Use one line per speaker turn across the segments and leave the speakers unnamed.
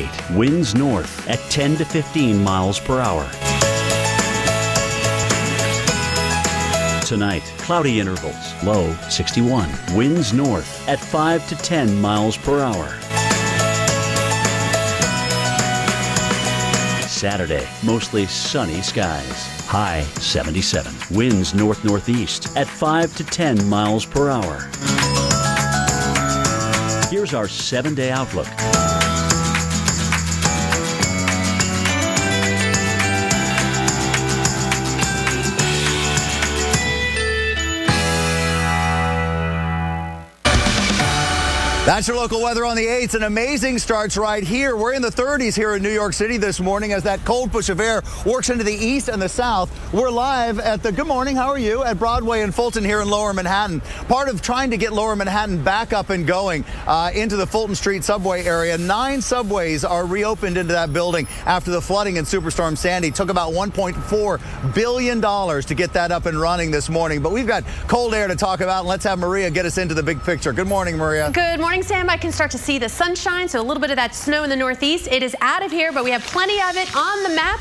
48. Winds north at 10 to 15 miles per hour. Tonight, cloudy intervals, low 61. Winds north at 5 to 10 miles per hour. Saturday, mostly sunny skies. High 77. Winds north-northeast at 5 to 10 miles per hour. Here's our 7-day outlook.
That's your local weather on the 8th. An amazing starts right here. We're in the 30s here in New York City this morning as that cold push of air works into the east and the south. We're live at the, good morning, how are you? At Broadway and Fulton here in Lower Manhattan. Part of trying to get Lower Manhattan back up and going into the Fulton Street subway area. 9 subways are reopened into that building after the flooding in Superstorm Sandy. Took about $1.4 billion to get that up and running this morning. But we've got cold air to talk about, and let's have Maria get us into the big picture. Good morning, Maria.
Good morning, Sam. I can start to see the sunshine, so a little bit of that snow in the northeast. It is out of here, but we have plenty of it on the map,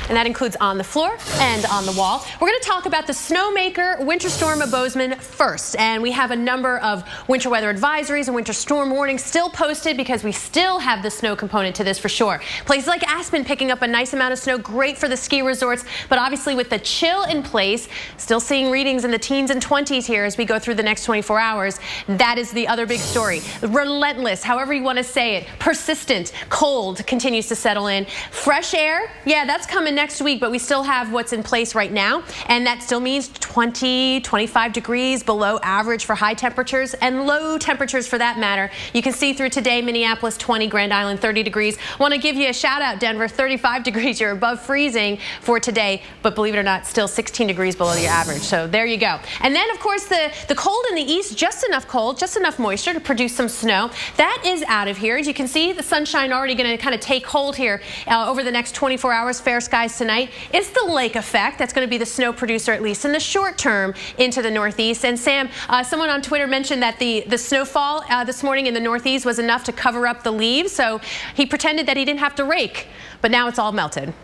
and that includes on the floor and on the wall. We're going to talk about the snowmaker winter storm of Bozeman first, and we have a number of winter weather advisories and winter storm warnings still posted because we still have the snow component to this for sure. Places like Aspen picking up a nice amount of snow, great for the ski resorts, but obviously with the chill in place, still seeing readings in the teens and 20s here as we go through the next 24 hours. That is the other big story. Relentless, however you want to say it, persistent, cold continues to settle in. Fresh air, yeah, that's coming next week, but we still have what's in place right now, and that still means 20, 25 degrees below average for high temperatures and low temperatures for that matter. You can see through today, Minneapolis 20, Grand Island 30 degrees. Want to give you a shout out, Denver, 35 degrees. You're above freezing for today, but believe it or not, still 16 degrees below the average. So there you go. And then, of course, the cold in the east, just enough cold, just enough moisture to produce some snow. That is out of here. As you can see, the sunshine already going to kind of take hold here over the next 24 hours. Fair skies tonight. It's the lake effect that's going to be the snow producer, at least in the short term, into the northeast. And Sam, someone on Twitter mentioned that the snowfall this morning in the northeast was enough to cover up the leaves. So he pretended that he didn't have to rake, but now it's all melted.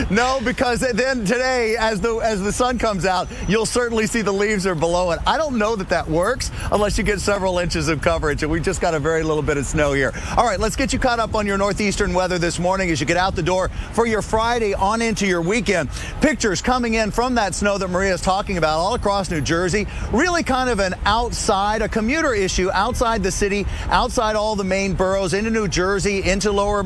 No, because then today, as the sun comes out, you'll certainly see the leaves are below it. I don't know that that works unless you get several inches of coverage, and we just got a very little bit of snow here. All right, let's get you caught up on your northeastern weather this morning as you get out the door for your Friday on into your weekend. Pictures coming in from that snow that Maria's talking about all across New Jersey. Really kind of an a commuter issue outside the city, outside all the main boroughs, into New Jersey, into lower,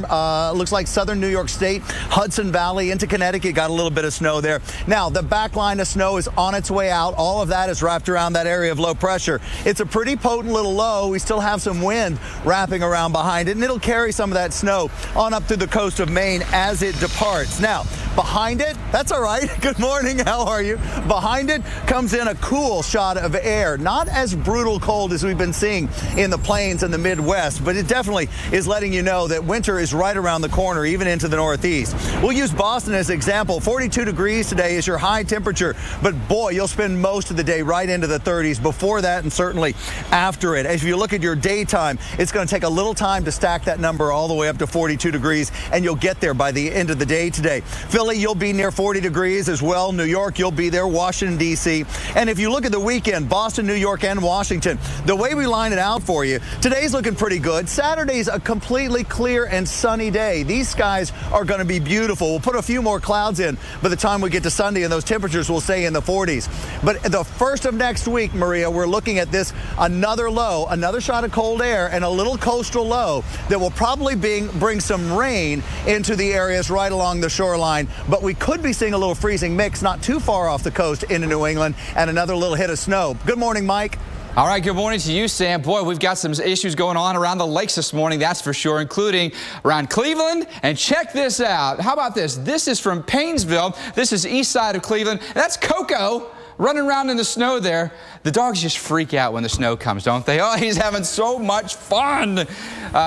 looks like southern New York State, Hudson Valley, into Connecticut. Got a little bit of snow there. Now, the back line of snow is on its way out. All of that is wrapped around that area of low pressure. It's a pretty potent little low. We still have some wind wrapping around behind it, and it'll carry some of that snow on up through the coast of Maine as it departs. Now, behind it, that's all right. Good morning. How are you? Behind it comes in a cool shot of air. Not as brutal cold as we've been seeing in the plains and the Midwest, but it definitely is letting you know that winter is right around the corner, even into the northeast. We'll use Boston as an example. 42 degrees today is your high temperature, but boy, you'll spend most of the day right into the 30s before that and certainly after it. As you look at your daytime, it's going to take a little time to stack that number all the way up to 42 degrees, and you'll get there by the end of the day today. Philly, you'll be near 40 degrees as well. New York, you'll be there. Washington, D.C. And if you look at the weekend, Boston, New York, and Washington, the way we line it out for you, today's looking pretty good. Saturday's a completely clear and sunny day. These skies are going to be beautiful. We'll put a few more clouds in by the time we get to Sunday, and those temperatures will stay in the 40s. But the first of next week, Maria, we're looking at this, another low, another shot of cold air, and a little coastal low that will probably bring some rain into the areas right along the shoreline. But we could be seeing a little freezing mix not too far off the coast into New England, and another little hit of snow. Good morning, Mike.
All right, good morning to you, Sam. Boy, we've got some issues going on around the lakes this morning, that's for sure, including around Cleveland. And check this out. How about this? This is from Paynesville. This is east side of Cleveland. That's Cocoa. running around in the snow there. The dogs just freak out when the snow comes, don't they? Oh, he's having so much fun.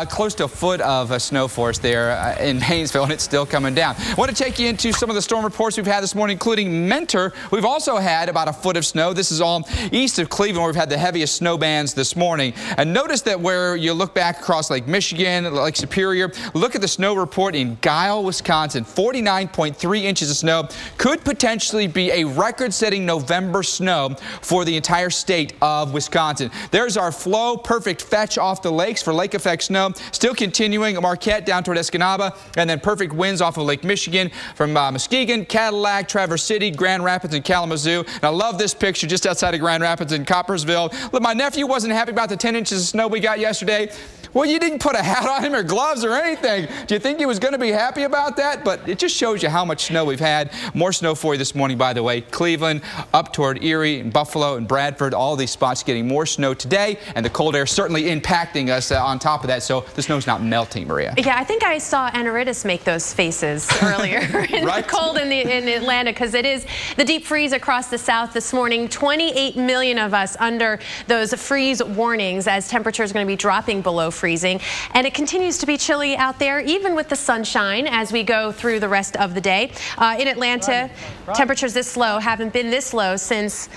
Close to a foot of snow for us there in Haynesville, and it's still coming down. I want to take you into some of the storm reports we've had this morning, including Mentor. We've also had about a foot of snow. This is all east of Cleveland, where we've had the heaviest snow bands this morning. And notice that where you look back across Lake Michigan, Lake Superior, look at the snow report in Guile, Wisconsin. 49.3 inches of snow. Could potentially be a record-setting November snow for the entire state of Wisconsin. There's our flow, perfect fetch off the lakes for lake effect snow. Still continuing at Marquette down toward Escanaba, and then perfect winds off of Lake Michigan from Muskegon, Cadillac, Traverse City, Grand Rapids, and Kalamazoo. And I love this picture just outside of Grand Rapids in Coppersville. Look, my nephew wasn't happy about the 10 inches of snow we got yesterday. Well, you didn't put a hat on him or gloves or anything. Do you think he was going to be happy about that? But it just shows you how much snow we've had. More snow for you this morning, by the way. Cleveland, up toward Erie, and Buffalo, and Bradford, all these spots getting more snow today, and the cold air certainly impacting us on top of that, so the snow's not melting, Maria.
Yeah, I think I saw Anaritis make those faces earlier in
right?
the cold in Atlanta, because it is the deep freeze across the south this morning. 28 million of us under those freeze warnings as temperatures are going to be dropping below freezing, and it continues to be chilly out there even with the sunshine as we go through the rest of the day. In Atlanta, temperatures this low haven't been this low since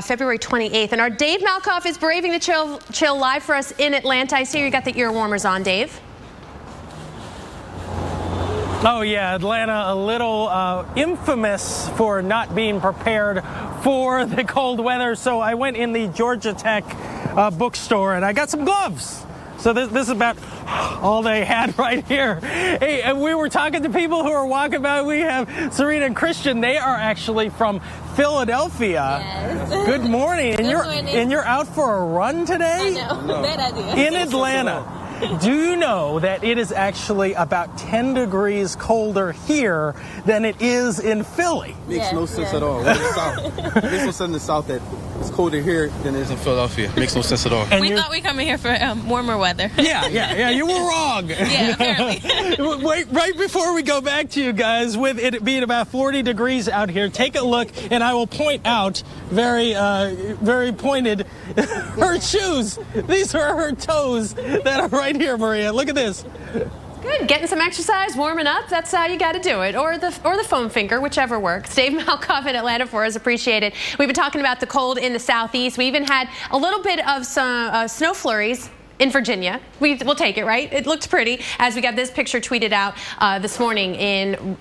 February 28th, and our Dave Malkoff is braving the chill live for us in Atlanta. I see you got the ear warmers on, Dave.
Oh yeah, Atlanta a little infamous for not being prepared for the cold weather. So I went in the Georgia Tech bookstore and I got some gloves. So this is about all they had right here. Hey, and we were talking to people who are walking by. We have Serena and Christian. They are actually from Philadelphia.
Yes.
Good morning.
Good morning.
And you're out for a run today?
I know. Bad idea.
In Atlanta. Do you know that it is actually about 10 degrees colder here than it is in Philly?
Makes
no sense at all. We're in the South. It makes no sense in the South that it's colder here than it is in Philadelphia. Makes no sense at all.
And we thought we'd come in here for warmer weather.
Yeah, you were wrong.
Yeah, apparently.
Right before we go back to you guys, with it being about 40 degrees out here, take a look, and I will point out very pointed her shoes. These are her toes that are right here, Maria. Look at this.
Good, getting some exercise, warming up. That's how you got to do it, or the foam finger, whichever works. Dave Malkoff in Atlanta for us, appreciate it. We've been talking about the cold in the southeast. We even had a little bit of some snow flurries in Virginia. We'll take it, right? It looked pretty as we got this picture tweeted out this morning in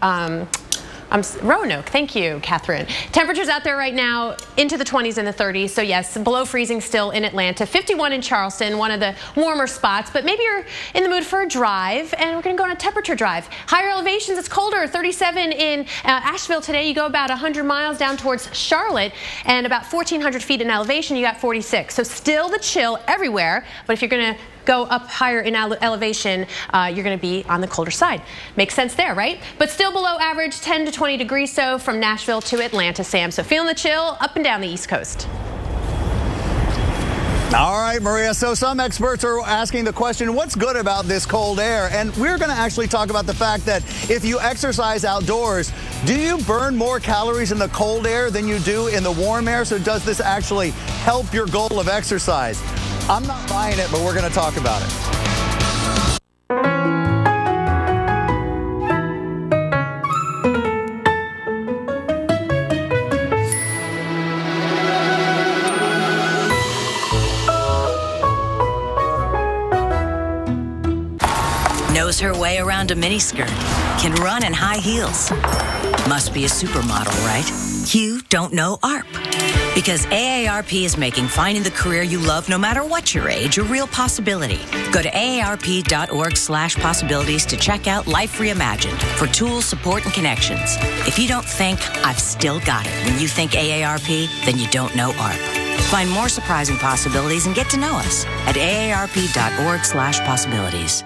Roanoke. Thank you, Catherine. Temperatures out there right now into the 20s and the 30s. So yes, below freezing still in Atlanta. 51 in Charleston, one of the warmer spots. But maybe you're in the mood for a drive, and we're going to go on a temperature drive. Higher elevations, it's colder. 37 in Asheville today. You go about 100 miles down towards Charlotte, and about 1,400 feet in elevation, you got 46. So still the chill everywhere. But if you're going to go up higher in elevation, you're going to be on the colder side. Makes sense there, right? But still below average, 10 to 20 degrees so from Nashville to Atlanta, Sam. So feeling the chill up and down the East Coast.
All right, Maria. So some experts are asking the question, what's good about this cold air? And we're going to actually talk about the fact that if you exercise outdoors, do you burn more calories in the cold air than you do in the warm air? So does this actually help your goal of exercise? I'm not buying it, but we're going to talk about it.
Knows her way around a miniskirt, can run in high heels. Must be a supermodel, right? You don't know AARP. Because AARP is making finding the career you love, no matter what your age, a real possibility. Go to aarp.org/possibilities to check out Life Reimagined for tools, support, and connections. If you don't think I've still got it when you think AARP, then you don't know AARP. Find more surprising possibilities and get to know us at aarp.org/possibilities.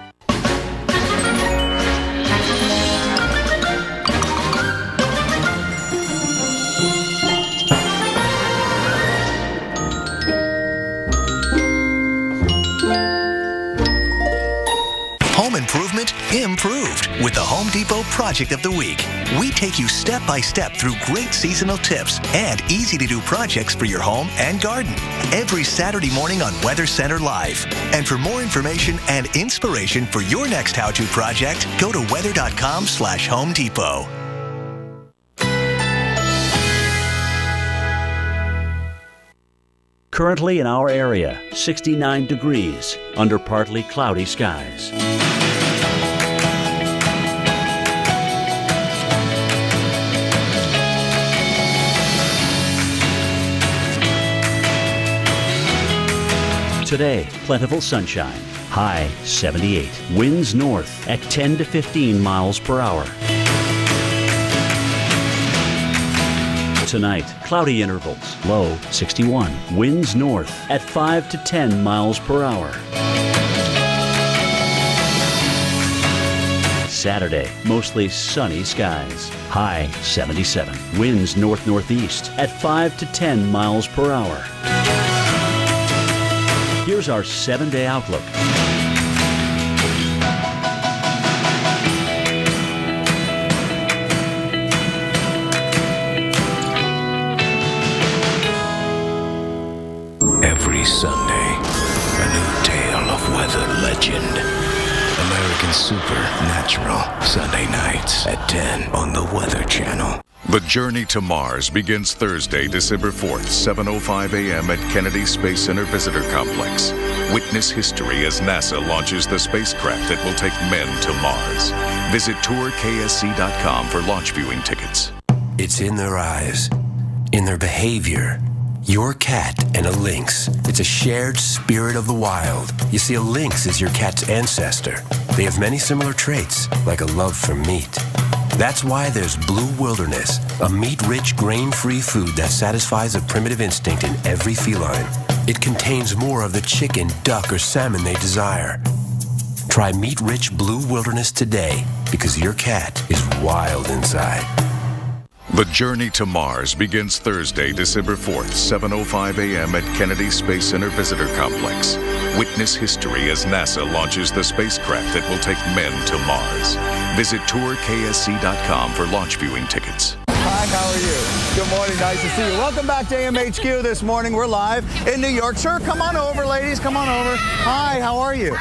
Home improvement improved with the Home Depot Project of the Week. We take you step by step through great seasonal tips and easy-to-do projects for your home and garden every Saturday morning on Weather Center Live. And for more information and inspiration for your next how-to project, go to weather.com/Home Depot.
Currently in our area, 69 degrees under partly cloudy skies. Today, plentiful sunshine, high 78. Winds north at 10 to 15 miles per hour. Tonight, cloudy intervals, low 61. Winds north at 5 to 10 miles per hour. Saturday, mostly sunny skies, high 77. Winds north-northeast at 5 to 10 miles per hour. Here's our 7-day outlook.
Every Sunday, a new tale of weather legend. American Supernatural, Sunday nights at 10 on the Weather Channel.
The journey to Mars begins Thursday, December 4th, 7:05 a.m. at Kennedy Space Center Visitor Complex. Witness history as NASA launches the spacecraft that will take men to Mars. Visit tourksc.com for launch viewing tickets.
It's in their eyes, in their behavior. Your cat and a lynx. It's a shared spirit of the wild. You see, a lynx is your cat's ancestor. They have many similar traits, like a love for meat. That's why there's Blue Wilderness, a meat-rich, grain-free food that satisfies a primitive instinct in every feline. It contains more of the chicken, duck, or salmon they desire. Try meat-rich Blue Wilderness today, because your cat is wild inside.
The journey to Mars begins Thursday, December 4th, 7:05 a.m. at Kennedy Space Center Visitor Complex. Witness history as NASA launches the spacecraft that will take men to Mars. Visit tourksc.com for launch viewing tickets.
Hi, how are you? Good morning, nice to see you. Welcome back to AMHQ this morning. We're live in New York. Sure, come on over, ladies, come on over. Hi, how are you?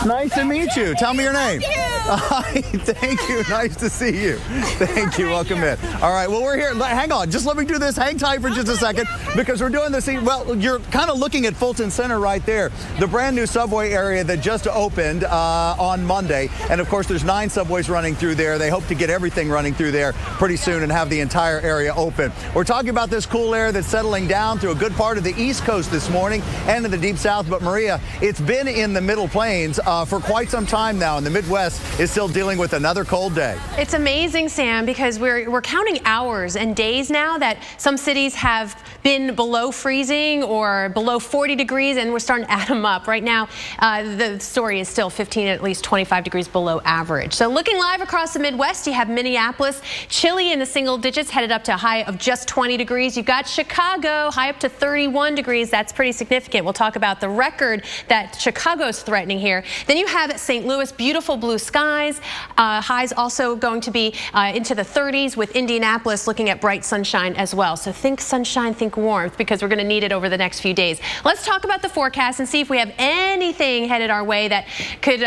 Nice to meet you. Tell me your name. Hi, thank you, nice to see you. Thank you, welcome in. All right, well, we're here. Hang on, just let me do this. Hang tight for just a second, because we're doing this. Well, you're kind of looking at Fulton Center right there, the brand new subway area that just opened on Monday. And of course, there's 9 subways running through there. They hope to get everything running through there pretty soon and have the entire area open. We're talking about this cool air that's settling down through a good part of the East Coast this morning and in the Deep South. But Maria, it's been in the Middle Plains for quite some time now, and the Midwest is still dealing with another cold day.
It's amazing, Sam, because we're counting hours and days now that some cities have been below freezing or below 40 degrees, and we're starting to add them up. Right now, the story is still 15, at least 25 degrees below average. So looking live across the Midwest, you have Minneapolis, chilly in the single digits, headed up to a high of just 20 degrees. You've got Chicago, high up to 31 degrees. That's pretty significant. We'll talk about the record that Chicago's threatening here. Then you have St. Louis, beautiful blue skies. Highs also going to be into the 30s, with Indianapolis looking at bright sunshine as well. So think sunshine, think warmth, because we're going to need it over the next few days. Let's talk about the forecast and see if we have anything headed our way that could,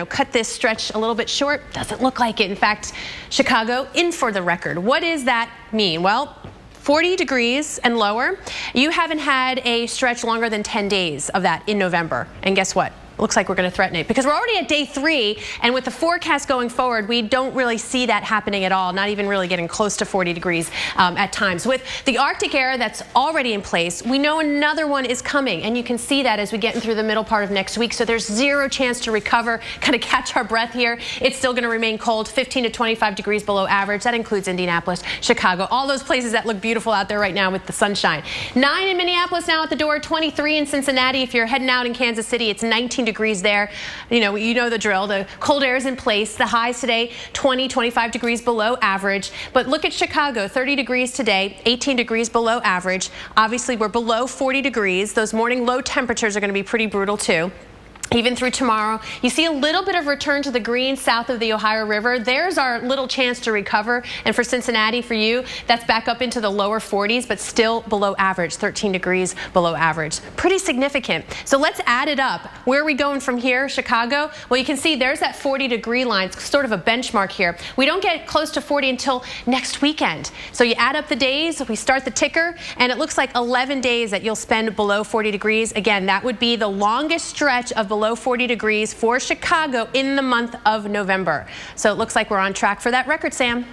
cut this stretch a little bit short. Doesn't look like it. In fact, Chicago in for the record. What does that mean? Well, 40 degrees and lower. You haven't had a stretch longer than 10 days of that in November. And guess what? Looks like we're going to threaten it, because we're already at day 3, and with the forecast going forward, we don't really see that happening at all, not even really getting close to 40 degrees at times. With the Arctic air that's already in place, we know another one is coming, and you can see that as we get through the middle part of next week. So there's zero chance to recover, kind of catch our breath here. It's still going to remain cold, 15 to 25 degrees below average. That includes Indianapolis, Chicago, all those places that look beautiful out there right now with the sunshine. 9 in Minneapolis now at the door, 23 in Cincinnati. If you're heading out in Kansas City, it's 19 degrees there. You know the drill. The cold air is in place. The highs today, 20, 25 degrees below average. But look at Chicago, 30 degrees today, 18 degrees below average. Obviously, we're below 40 degrees. Those morning low temperatures are going to be pretty brutal too. even through tomorrow. You see a little bit of return to the green south of the Ohio River. There's our little chance to recover. And for Cincinnati, for you, that's back up into the lower 40s, but still below average, 13 degrees below average. Pretty significant. So let's add it up. Where are we going from here? Chicago? Well, you can see there's that 40-degree line. It's sort of a benchmark here. We don't get close to 40 until next weekend. So you add up the days, we start the ticker, and it looks like 11 days that you'll spend below 40 degrees. Again, that would be the longest stretch of below 40 degrees for Chicago in the month of November. So it looks like we're on track for that record, Sam.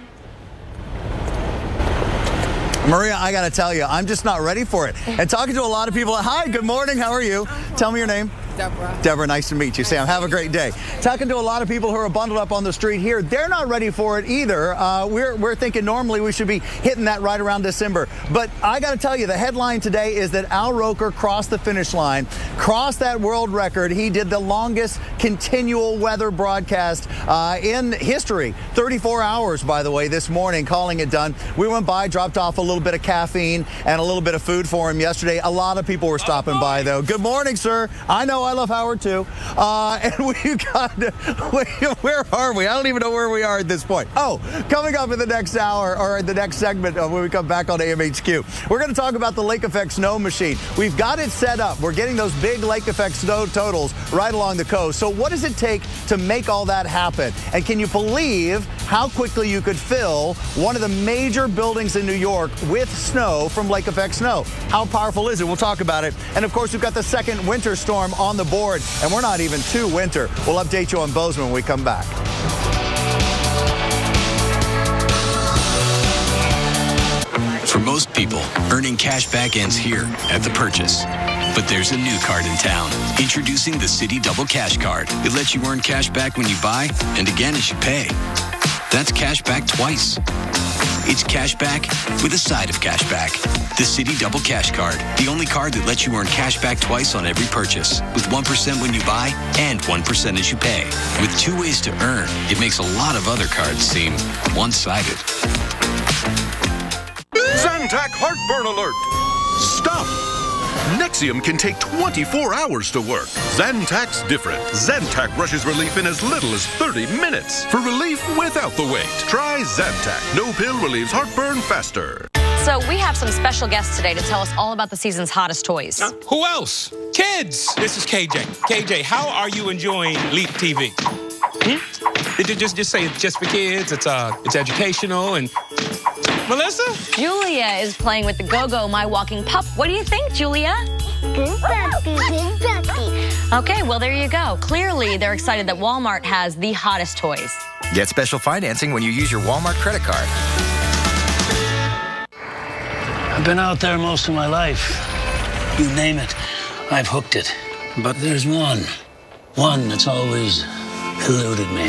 Maria, I got to tell you, I'm just not ready for it. And talking to a lot of people, hi, good morning, how are you? Tell me your name.
Deborah.
Deborah, nice to meet you. Sam, have a great day. Talking to a lot of people who are bundled up on the street here, they're not ready for it either. We're thinking normally we should be hitting that right around December. But I got to tell you, the headline today is that Al Roker crossed the finish line, crossed that world record. He did the longest continual weather broadcast in history. 34 hours, by the way, this morning, calling it done. We went by, dropped off a little bit of caffeine and a little bit of food for him yesterday. A lot of people were stopping by, though. Good morning, sir. I know I love Howard, too. And we've got, where are we? I don't even know where we are at this point. Oh, coming up in the next hour, or the next segment when we come back on AMHQ, we're going to talk about the Lake Effect Snow Machine. We've got it set up. We're getting those big Lake Effect snow totals right along the coast. So what does it take to make all that happen? And can you believe how quickly you could fill one of the major buildings in New York with snow from Lake Effect Snow? How powerful is it? We'll talk about it. And of course, we've got the second winter storm on the board, and we're not even to winter. We'll update you on Bozeman when we come back.
For most people, earning cash back ends here at the purchase. But there's a new card in town. Introducing the Citi Double Cash Card. It lets you earn cash back when you buy and again as you pay. That's cash back twice. It's cash back with a side of cash back. The Citi Double Cash Card, the only card that lets you earn cash back twice on every purchase, with 1% when you buy and 1% as you pay. With 2 ways to earn, it makes a lot of other cards seem one-sided.
Zantac heartburn alert! Stop! Nexium can take 24 hours to work. Zantac's different. Zantac rushes relief in as little as 30 minutes. For relief without the wait, try Zantac. No pill relieves heartburn faster.
So we have some special guests today to tell us all about the season's hottest toys.
Who else? Kids! This is KJ. KJ, how are you enjoying Leap TV? Did you just say it's just for kids? It's educational and... Melissa?
Julia is playing with the Go-Go My Walking Pup. What do you think, Julia?
Good puppy, good puppy.
Okay, well, there you go. Clearly, they're excited that Walmart has the hottest toys.
Get special financing when you use your Walmart credit card.
I've been out there most of my life. You name it, I've hooked it. But there's one that's always eluded me.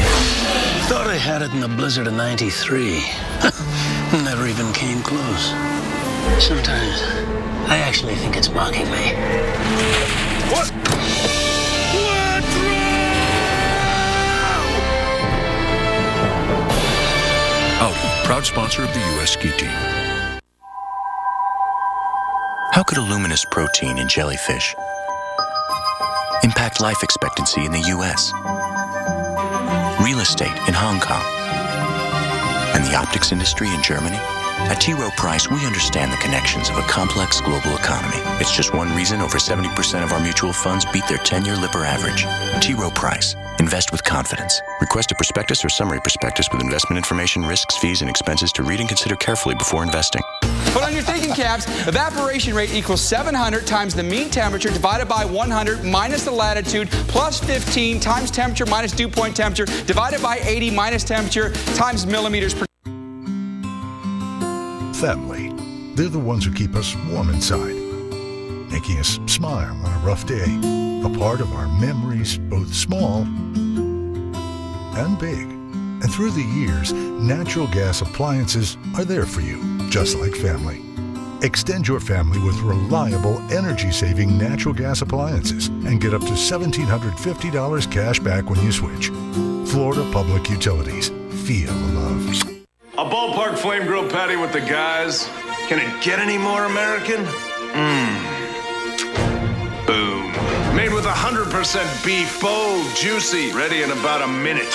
Thought I had it in the blizzard of '93. Never even came close. Sometimes I actually think it's mocking me.
What?
Audi, proud sponsor of the U.S. ski team.
How could a luminous protein in jellyfish impact life expectancy in the U.S., real estate in Hong Kong, and the optics industry in Germany? At T. Rowe Price, we understand the connections of a complex global economy. It's just one reason over 70% of our mutual funds beat their 10-year Lipper average. T. Rowe Price. Invest with confidence. Request a prospectus or summary prospectus with investment information, risks, fees, and expenses to read and consider carefully before investing.
Put on your thinking caps. Evaporation rate equals 700 times the mean temperature divided by 100 minus the latitude plus 15 times temperature minus dew point temperature divided by 80 minus temperature times millimeters per...
Family. They're the ones who keep us warm inside, making us smile on a rough day, a part of our memories, both small and big. And through the years, natural gas appliances are there for you, just like family. Extend your family with reliable, energy-saving natural gas appliances and get up to $1,750 cash back when you switch. Florida Public Utilities. Feel the love.
A ballpark flame grilled patty with the guys. Can it get any more American? Boom. Made with 100% beef, bold, juicy, ready in about a minute.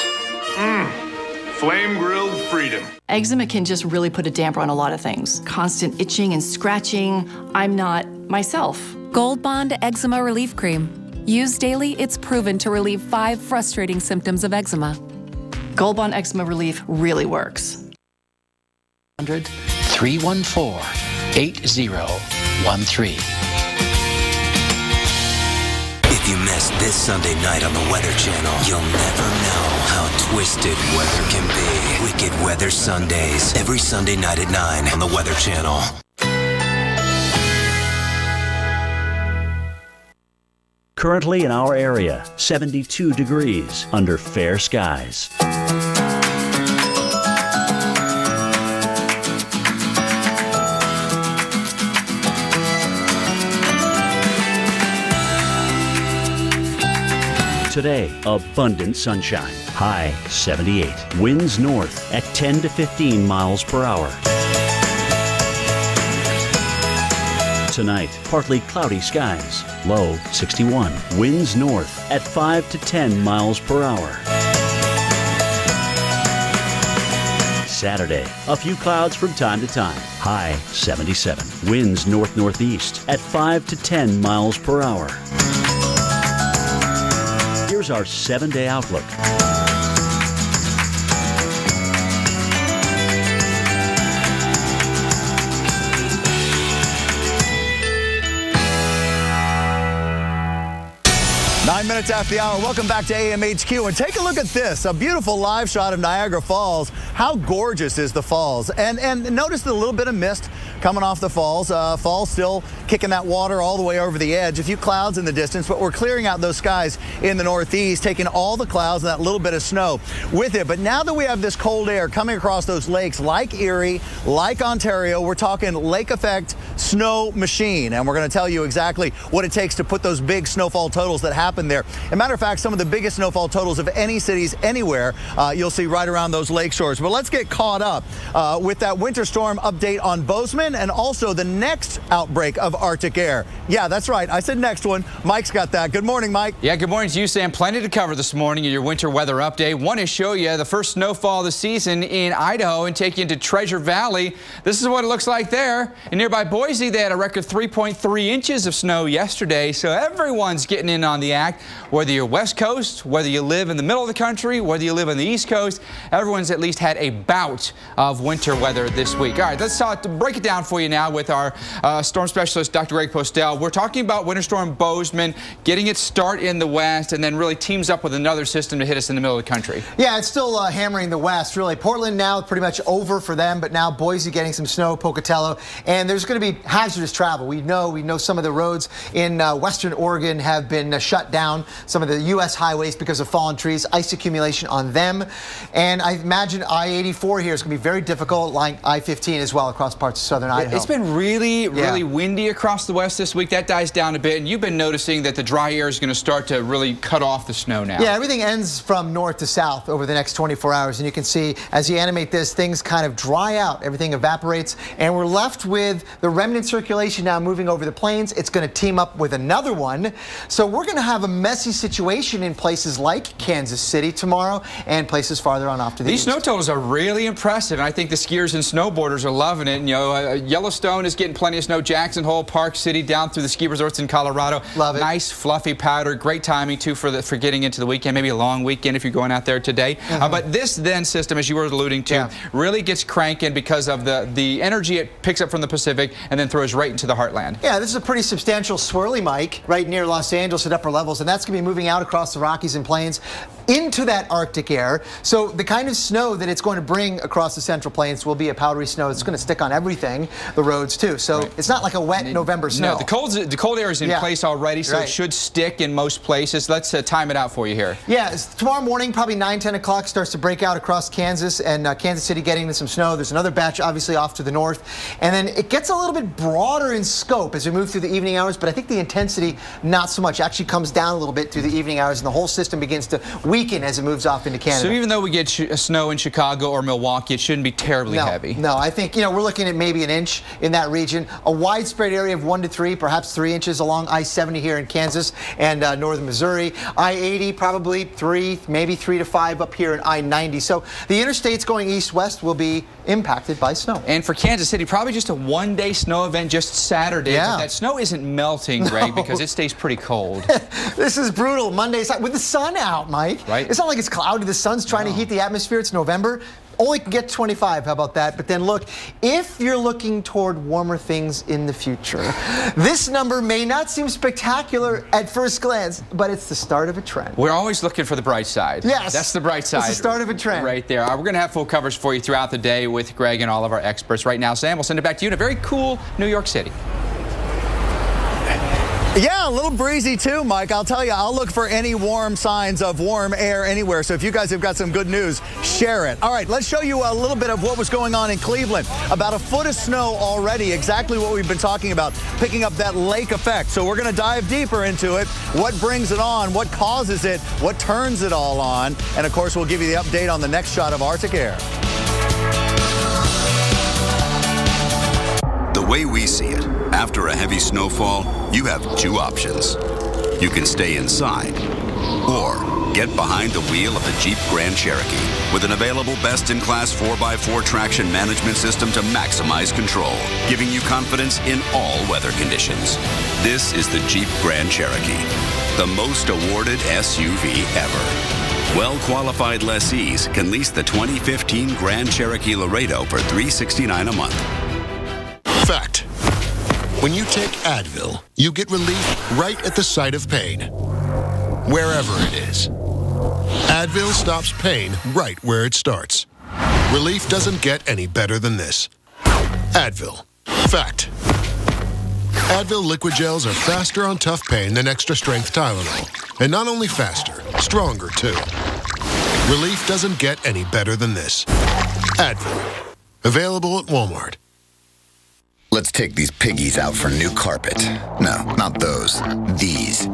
Flame grilled freedom.
Eczema can just really put a damper on a lot of things. Constant itching and scratching. I'm not myself.
Gold Bond Eczema Relief Cream. Used daily, it's proven to relieve 5 frustrating symptoms of eczema.
Gold Bond Eczema Relief really works.
314-8013.
If you missed this Sunday night on the Weather Channel, you'll never know how twisted weather can be. Wicked Weather Sundays, every Sunday night at 9 on the Weather Channel.
Currently in our area, 72 degrees under fair skies. Today, abundant sunshine. High 78. Winds north at 10 to 15 miles per hour. Tonight, partly cloudy skies. Low 61. Winds north at 5 to 10 miles per hour. Saturday, a few clouds from time to time. High 77. Winds north-northeast at 5 to 10 miles per hour. Here's our 7-day outlook.
Nine minutes after the hour, welcome back to AMHQ. And take a look at this, a beautiful live shot of Niagara Falls. How gorgeous is the falls? And notice the little bit of mist coming off the falls. Falls still kicking that water all the way over the edge. A few clouds in the distance, but we're clearing out those skies in the northeast, taking all the clouds and that little bit of snow with it. But now that we have this cold air coming across those lakes like Erie, like Ontario, we're talking lake effect snow machine. And we're going to tell you exactly what it takes to put those big snowfall totals that happen there. As a matter of fact, some of the biggest snowfall totals of any cities anywhere you'll see right around those lake shores. But let's get caught up with that winter storm update on Bozeman and also the next outbreak of Arctic air. Yeah, that's right. I said next one. Mike's got that. Good morning, Mike.
Yeah, good morning to you, Sam. Plenty to cover this morning in your winter weather update. Want to show you the first snowfall of the season in Idaho and take you into Treasure Valley. This is what it looks like there. In nearby Boise, they had a record 3.3 inches of snow yesterday, so everyone's getting in on the act. Whether you're West Coast, whether you live in the middle of the country, whether you live on the East Coast, everyone's at least had a bout of winter weather this week. All right, let's break it down for you now with our storm specialist, Dr. Greg Postel. We're talking about Winter Storm Bozeman, getting its start in the west, and then really teams up with another system to hit us in the middle of the country.
Yeah, it's still hammering the west, really. Portland now pretty much over for them, but now Boise getting some snow, Pocatello, and there's going to be hazardous travel. We know some of the roads in western Oregon have been shut down, some of the U.S. highways because of fallen trees, ice accumulation on them, and I imagine I-84 here is going to be very difficult, like I-15 as well across parts of southern Idaho.
It's been really windy across the west this week. That dies down a bit, and you've been noticing that the dry air is going to start to really cut off the snow now.
Yeah, everything ends from north to south over the next 24 hours, and you can see as you animate this, things kind of dry out, everything evaporates, and we're left with the remnant circulation now moving over the plains. It's going to team up with another one, so we're going to have a messy situation in places like Kansas City tomorrow and places farther on off to the east.
These snow totals are really impressive, and I think the skiers and snowboarders are loving it. And, Yellowstone is getting plenty of snow. Jackson Hole, Park City, down through the ski resorts in Colorado.
Love it.
Nice, fluffy powder. Great timing, too, for getting into the weekend. Maybe a long weekend if you're going out there today. But this then system, as you were alluding to, really gets cranking because of the energy it picks up from the Pacific and then throws right into the heartland.
Yeah, this is a pretty substantial swirly, Mike, right near Los Angeles at upper levels, and that's going to be moving out across the Rockies and Plains into that Arctic air. So the kind of snow that it's going to bring across the Central Plains will be a powdery snow. It's going to stick on everything, the roads too. So it's not like a wet November snow.
No, the cold air is in place already, so it should stick in most places. Let's time it out for you here.
Yeah, tomorrow morning, probably 9, 10 o'clock, starts to break out across Kansas and Kansas City getting some snow. There's another batch obviously off to the north. And then it gets a little bit broader in scope as we move through the evening hours, but I think the intensity not so much. Actually comes down a little bit through the evening hours, and the whole system begins to weaken weaken as it moves off into Canada.
So even though we get snow in Chicago or Milwaukee, it shouldn't be terribly heavy.
No, I think, you know, we're looking at maybe an inch in that region. A widespread area of 1 to 3, perhaps 3 inches along I-70 here in Kansas and northern Missouri. I-80 probably 3, maybe 3 to 5 up here in I-90. So the interstates going east-west will be impacted by snow.
And for Kansas City, probably just a one-day snow event just Saturday.
Yeah.
But that snow isn't melting, Greg, because it stays pretty cold.
This is brutal. Monday with the sun out, Mike.
Right.
It's not like it's cloudy. The sun's trying to heat the atmosphere. It's November. Only can get 25. How about that? But then look, if you're looking toward warmer things in the future, this number may not seem spectacular at first glance, but it's the start of a trend.
We're always looking for the bright side.
Yes.
That's the bright side.
It's the start of a trend.
Right there. We're going to have full coverage for you throughout the day with Greg and all of our experts. Right now, Sam, we'll send it back to you in a very cool New York City.
Yeah, a little breezy too, Mike. I'll tell you, I'll look for any warm signs of warm air anywhere. So if you guys have got some good news, share it. All right, let's show you a little bit of what was going on in Cleveland. About a foot of snow already, exactly what we've been talking about, picking up that lake effect. So we're going to dive deeper into it. What brings it on? What causes it? What turns it all on? And of course, we'll give you the update on the next shot of Arctic air.
The way we see it, after a heavy snowfall, you have two options. You can stay inside or get behind the wheel of the Jeep Grand Cherokee with an available best-in-class 4x4 traction management system to maximize control, giving you confidence in all weather conditions. This is the Jeep Grand Cherokee, the most awarded SUV ever. Well-qualified lessees can lease the 2015 Grand Cherokee Laredo for $369 a month.
Fact. When you take Advil, you get relief right at the site of pain, wherever it is. Advil stops pain right where it starts. Relief doesn't get any better than this. Advil. Fact. Advil liquid gels are faster on tough pain than extra-strength Tylenol. And not only faster, stronger too. Relief doesn't get any better than this. Advil. Available at Walmart.
Let's take these piggies out for new carpet. No, not those. These.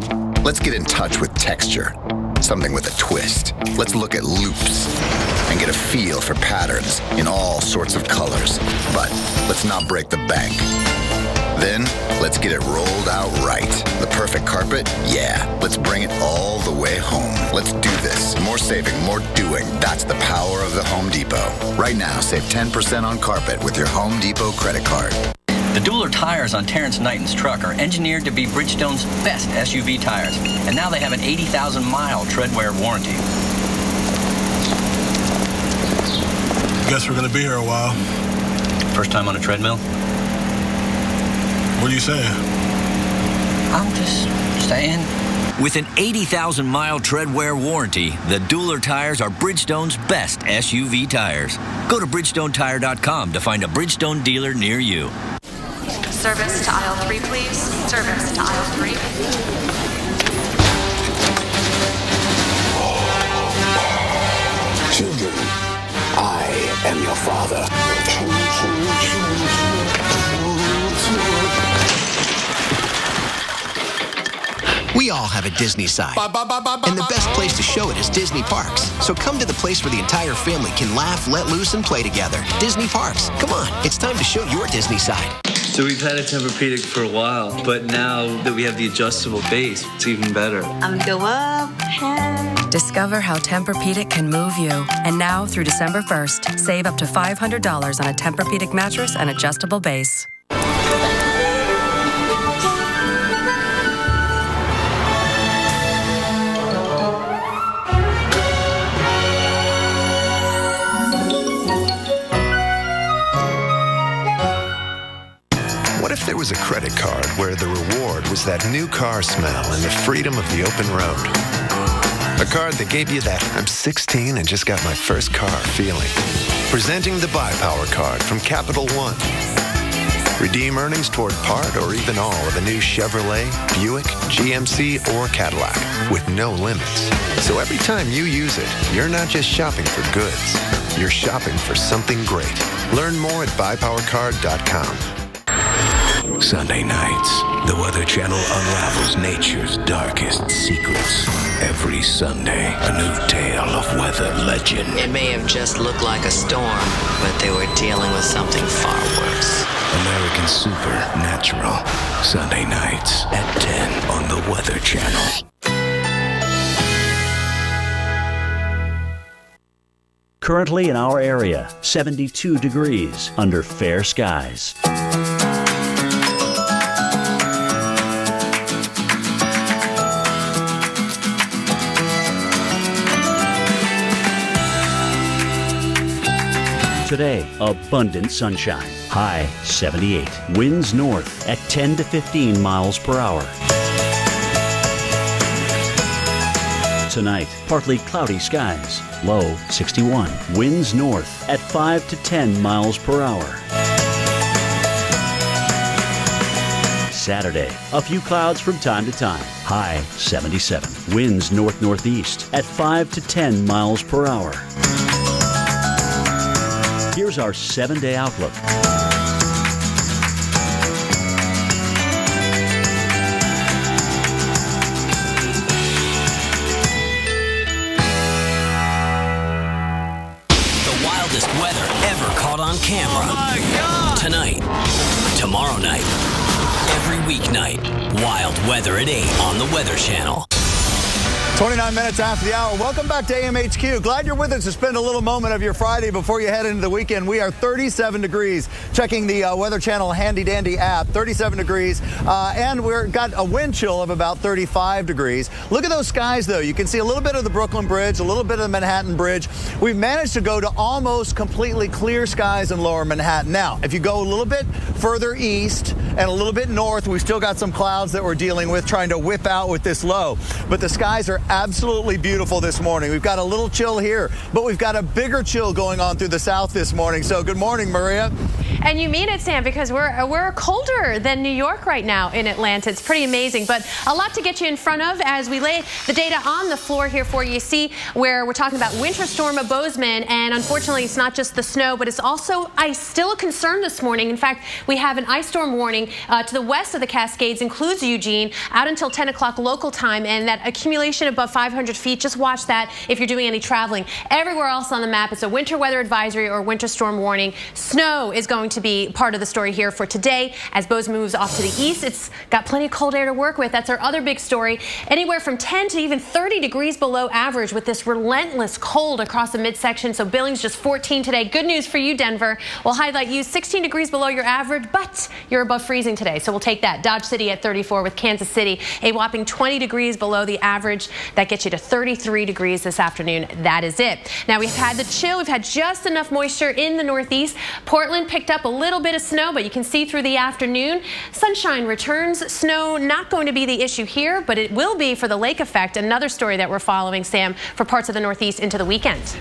Let's get in touch with texture. Something with a twist. Let's look at loops and get a feel for patterns in all sorts of colors. But let's not break the bank. Then, let's get it rolled out right. The perfect carpet? Yeah. Let's bring it all the way home. Let's do this. More saving, more doing. That's the power of the Home Depot. Right now, save 10% on carpet with your Home Depot credit card.
The Dueler tires on Terrence Knighton's truck are engineered to be Bridgestone's best SUV tires. And now they have an 80,000-mile tread-wear warranty.
Guess we're going to be here a while.
First time on a treadmill?
What are you saying?
I'm just saying.
With an 80,000-mile tread-wear warranty, the Dueler tires are Bridgestone's best SUV tires. Go to BridgestoneTire.com to find a Bridgestone dealer near you.
Service to aisle 3, please. Service to aisle 3.
Children, I am your father.
We all have a Disney side. And the best place to show it is Disney Parks. So come to the place where the entire family can laugh, let loose, and play together. Disney Parks. Come on, it's time to show your Disney side.
So we've had a Tempur-Pedic for a while, but now that we have the adjustable base, it's even better.
I'm gonna go up.
Discover how Tempur-Pedic can move you. And now through December 1st, save up to $500 on a Tempur-Pedic mattress and adjustable base.
What if there was a credit card where the reward was that new car smell and the freedom of the open road? A card that gave you that I'm 16 and just got my first car feeling. Presenting the Buy Power card from Capital One. Redeem earnings toward part or even all of a new Chevrolet, Buick, GMC, or Cadillac with no limits. So every time you use it, you're not just shopping for goods. You're shopping for something great. Learn more at buypowercard.com.
Sunday nights,
The Weather Channel unravels nature's darkest secrets. Every Sunday, a new tale of weather legend.
It may have just looked like a storm, but they were dealing with something far worse.
American Supernatural. Sunday nights at 10 on the Weather Channel.
Currently in our area, 72 degrees under fair skies. Today, abundant sunshine. High 78. Winds north at 10 to 15 miles per hour. Tonight, partly cloudy skies. Low 61. Winds north at 5 to 10 miles per hour. Saturday, a few clouds from time to time. High 77. Winds north-northeast at 5 to 10 miles per hour. Here's our 7-day outlook.
The wildest weather ever caught on camera. Oh my God! Tonight, tomorrow night, every weeknight. Wild weather at 8 on the Weather Channel.
29 minutes after the hour. Welcome back to AMHQ. Glad you're with us to spend a little moment of your Friday before you head into the weekend. We are 37 degrees. Checking the Weather Channel handy dandy app, 37 degrees. And we've got a wind chill of about 35 degrees. Look at those skies, though. You can see a little bit of the Brooklyn Bridge, a little bit of the Manhattan Bridge. We've managed to go to almost completely clear skies in lower Manhattan. Now, if you go a little bit further east and a little bit north, we've still got some clouds that we're dealing with, trying to whip out with this low. But the skies are absolutely beautiful this morning. We've got a little chill here, but we've got a bigger chill going on through the south this morning. So good morning, Maria.
And you mean it, Sam, because we're colder than New York right now in Atlanta. It's pretty amazing, but a lot to get you in front of as we lay the data on the floor here for you. See where we're talking about Winter Storm Bozeman, and unfortunately it's not just the snow, but it's also ice. Still a concern this morning. In fact, we have an ice storm warning to the west of the Cascades, includes Eugene, out until 10 o'clock local time, and that accumulation above 500 feet, just watch that if you're doing any traveling. Everywhere else on the map, it's a winter weather advisory or winter storm warning. Snow is going to be part of the story here for today. As Bozeman moves off to the east, it's got plenty of cold air to work with. That's our other big story. Anywhere from 10 to even 30 degrees below average with this relentless cold across the midsection. So Billings just 14 today. Good news for you, Denver. We'll highlight you 16 degrees below your average, but you're above freezing today. So we'll take that. Dodge City at 34 with Kansas City a whopping 20 degrees below the average. That gets you to 33 degrees this afternoon. That is it. Now we've had the chill. We've had just enough moisture in the northeast. Portland picked up a little bit of snow, but you can see through the afternoon. Sunshine returns. Snow not going to be the issue here, but it will be for the lake effect. Another story that we're following, Sam, for parts of the northeast into the weekend.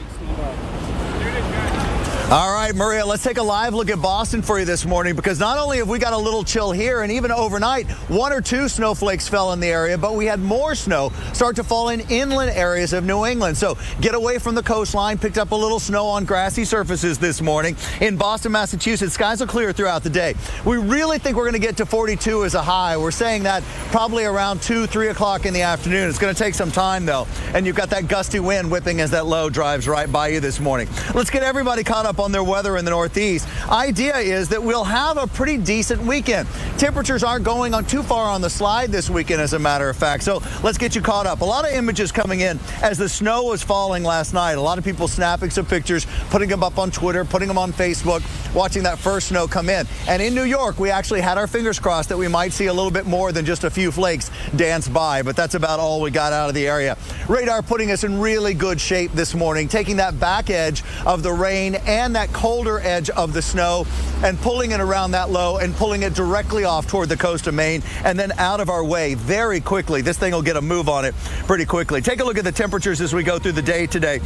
All right, Maria, let's take a live look at Boston for you this morning, because not only have we got a little chill here, and even overnight, 1 or 2 snowflakes fell in the area, but we had more snow start to fall in inland areas of New England. So get away from the coastline, picked up a little snow on grassy surfaces this morning. In Boston, Massachusetts, skies will clear throughout the day. We really think we're going to get to 42 as a high. We're saying that probably around 2, 3 o'clock in the afternoon. It's going to take some time, though, and you've got that gusty wind whipping as that low drives right by you this morning. Let's get everybody caught up on their weather in the Northeast. Idea is that we'll have a pretty decent weekend. Temperatures aren't going on too far on the slide this weekend, as a matter of fact. So let's get you caught up. A lot of images coming in as the snow was falling last night. A lot of people snapping some pictures, putting them up on Twitter, putting them on Facebook, watching that first snow come in. And in New York, we actually had our fingers crossed that we might see a little bit more than just a few flakes dance by, but that's about all we got out of the area. Radar putting us in really good shape this morning, taking that back edge of the rain and that colder edge of the snow and pulling it around that low and pulling it directly off toward the coast of Maine and then out of our way very quickly. This thing will get a move on it pretty quickly. Take a look at the temperatures as we go through the day today.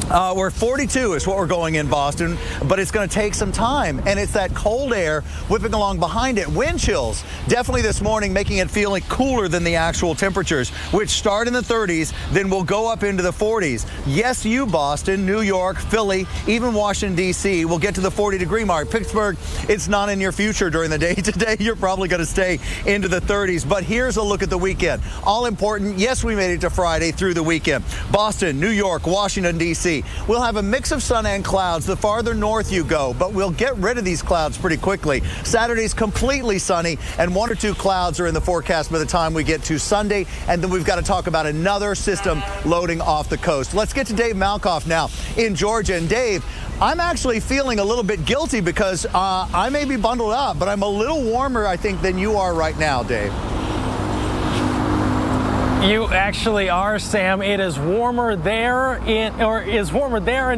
We're 42 is what we're going in Boston, but it's going to take some time, and it's that cold air whipping along behind it. Wind chills definitely this morning, making it feeling cooler than the actual temperatures, which start in the 30s, then will go up into the 40s. Yes, you, Boston, New York, Philly, even Washington, D.C. will get to the 40-degree mark. Pittsburgh, it's not in your future during the day. Today, you're probably going to stay into the 30s, but here's a look at the weekend. All important, yes, we made it to Friday through the weekend. Boston, New York, Washington, D.C. We'll have a mix of sun and clouds the farther north you go, but we'll get rid of these clouds pretty quickly. Saturday's completely sunny, and 1 or 2 clouds are in the forecast by the time we get to Sunday, and then we've got to talk about another system loading off the coast. Let's get to Dave Malkoff now in Georgia. And Dave, I'm actually feeling a little bit guilty because I may be bundled up, but I'm a little warmer, I think, than you are right now, Dave.
You actually are, Sam. It is warmer there in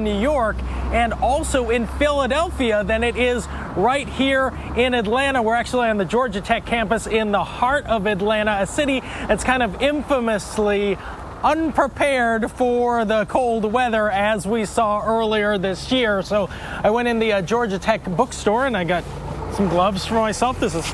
New York and also in Philadelphia than it is right here in Atlanta. We're actually on the Georgia Tech campus in the heart of Atlanta, a city that's kind of infamously unprepared for the cold weather as we saw earlier this year. So I went in the Georgia Tech bookstore and I got some gloves for myself. This is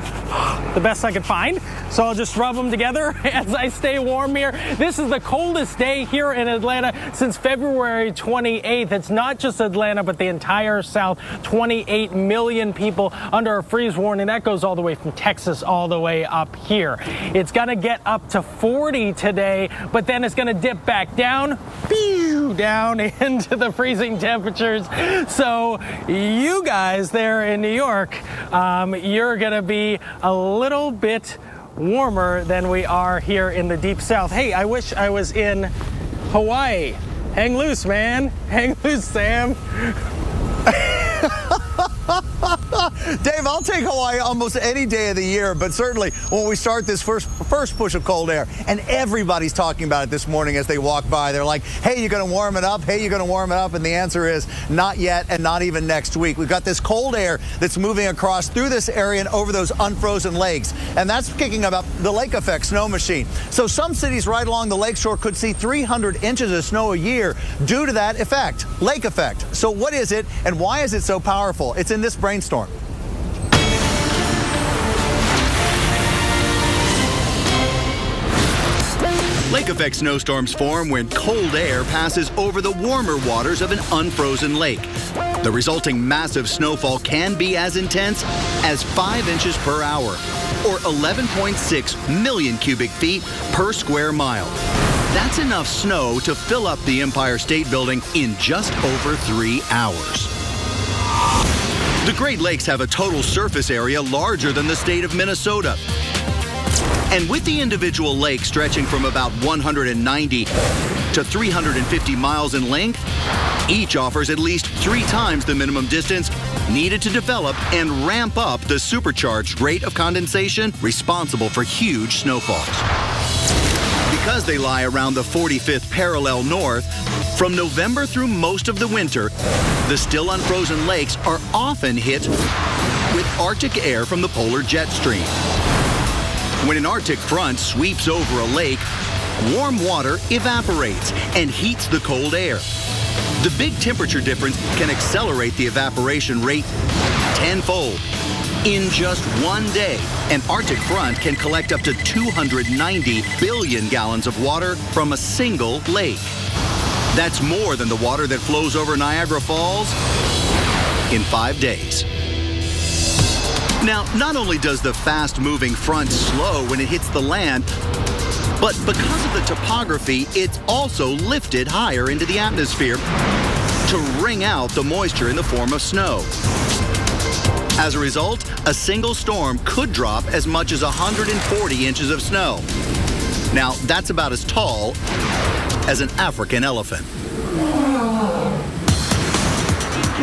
the best I could find, so I'll just rub them together as I stay warm here. This is the coldest day here in Atlanta since February 28th. It's not just Atlanta, but the entire South. 28 million people under a freeze warning. That goes all the way from Texas all the way up here. It's going to get up to 40 today, but then it's going to dip back down, down into the freezing temperatures. So you guys there in New York, you're going to be a little bit warmer than we are here in the deep south. Hey, I wish I was in Hawaii. Hang loose, man. Hang loose, Sam.
Dave, I'll take Hawaii almost any day of the year, but certainly when we start this first push of cold air, and everybody's talking about it this morning as they walk by, they're like, hey, you're going to warm it up? Hey, you're going to warm it up? And the answer is not yet, and not even next week. We've got this cold air that's moving across through this area and over those unfrozen lakes, and that's kicking up the lake effect snow machine. So some cities right along the lakeshore could see 300 inches of snow a year due to that effect, lake effect. So what is it, and why is it so powerful? It's in this brainstorm.
Lake effect snowstorms form when cold air passes over the warmer waters of an unfrozen lake. The resulting massive snowfall can be as intense as 5 inches per hour, or 11.6 million cubic feet per square mile. That's enough snow to fill up the Empire State Building in just over 3 hours. The Great Lakes have a total surface area larger than the state of Minnesota. And with the individual lakes stretching from about 190 to 350 miles in length, each offers at least 3 times the minimum distance needed to develop and ramp up the supercharged rate of condensation responsible for huge snowfalls. Because they lie around the 45th parallel north, from November through most of the winter, the still unfrozen lakes are often hit with Arctic air from the polar jet stream. When an Arctic front sweeps over a lake, warm water evaporates and heats the cold air. The big temperature difference can accelerate the evaporation rate tenfold. In just one day, an Arctic front can collect up to 290 billion gallons of water from a single lake. That's more than the water that flows over Niagara Falls in 5 days. Now, not only does the fast-moving front slow when it hits the land, but because of the topography, it's also lifted higher into the atmosphere to wring out the moisture in the form of snow. As a result, a single storm could drop as much as 140 inches of snow. Now, that's about as tall as an African elephant.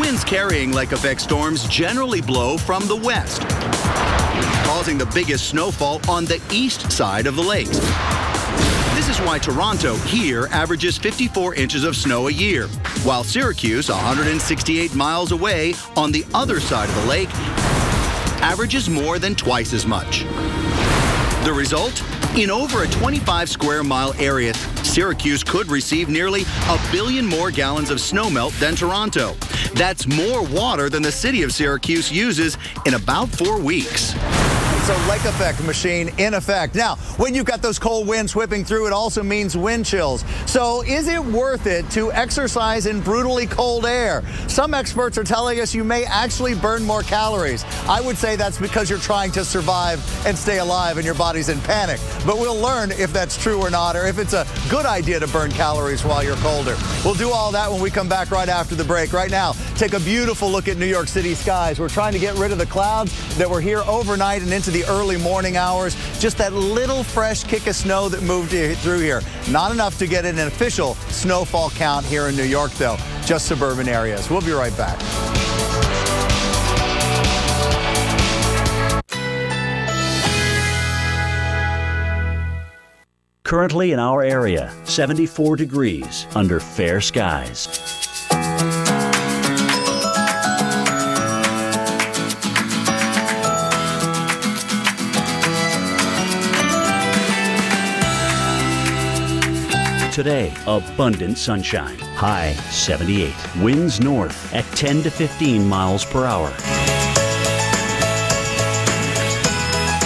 Winds carrying lake effect storms generally blow from the west, causing the biggest snowfall on the east side of the lakes. This is why Toronto here averages 54 inches of snow a year, while Syracuse, 168 miles away on the other side of the lake, averages more than twice as much. The result? In over a 25 square mile area, Syracuse could receive nearly 1 billion more gallons of snowmelt than Toronto. That's more water than the city of Syracuse uses in about 4 weeks.
So lake effect machine in effect. Now, when you've got those cold winds whipping through, it also means wind chills. So is it worth it to exercise in brutally cold air? Some experts are telling us you may actually burn more calories. I would say that's because you're trying to survive and stay alive and your body's in panic. But we'll learn if that's true or not, or if it's a good idea to burn calories while you're colder. We'll do all that when we come back right after the break. Right now, take a beautiful look at New York City skies. We're trying to get rid of the clouds that were here overnight and into the early morning hours. Just that little fresh kick of snow that moved through here. Not enough to get an official snowfall count here in New York, though. Just suburban areas. We'll be right back.
Currently in our area, 74 degrees under fair skies. Today, abundant sunshine. High 78. Winds north at 10 to 15 miles per hour.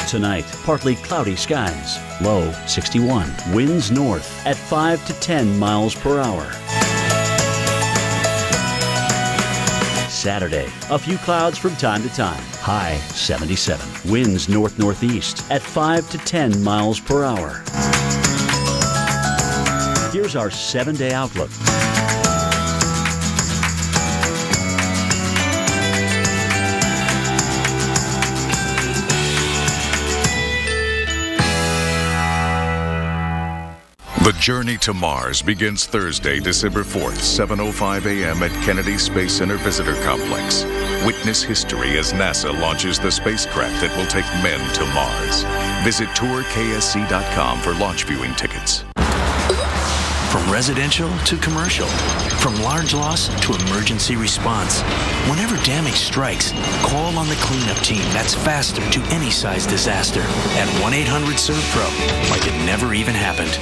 Tonight, partly cloudy skies. Low 61. Winds north at 5 to 10 miles per hour. Saturday, a few clouds from time to time. High 77. Winds north-northeast at 5 to 10 miles per hour. Here's our 7-day outlook.
The journey to Mars begins Thursday, December 4th, 7:05 a.m. at Kennedy Space Center Visitor Complex. Witness history as NASA launches the spacecraft that will take men to Mars. Visit tourksc.com for launch viewing tickets.
From residential to commercial, from large loss to emergency response. Whenever damage strikes, call on the cleanup team that's faster to any size disaster at 1-800-SERVPRO, like it never even happened.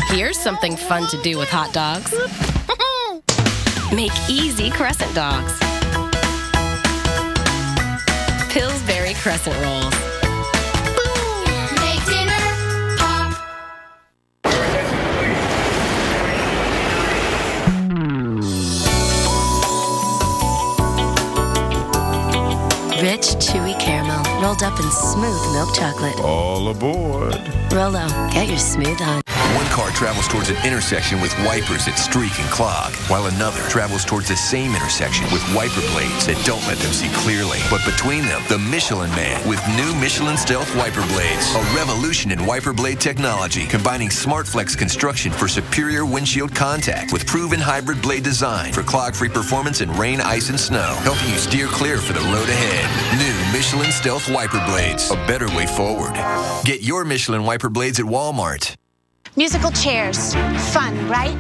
Here's something fun to do with hot dogs. Make easy crescent dogs. Pillsbury crescent rolls.
Make dinner pop.
Rich, chewy caramel, rolled up in smooth milk chocolate.
All aboard.
Rolo, get your smooth on.
One car travels towards an intersection with wipers that streak and clog, while another travels towards the same intersection with wiper blades that don't let them see clearly. But between them, the Michelin Man with new Michelin Stealth Wiper Blades, a revolution in wiper blade technology, combining SmartFlex construction for superior windshield contact with proven hybrid blade design for clog-free performance in rain, ice, and snow, helping you steer clear for the road ahead. New Michelin Stealth Wiper Blades, a better way forward. Get your Michelin Wiper Blades at Walmart.
Musical chairs. Fun, right?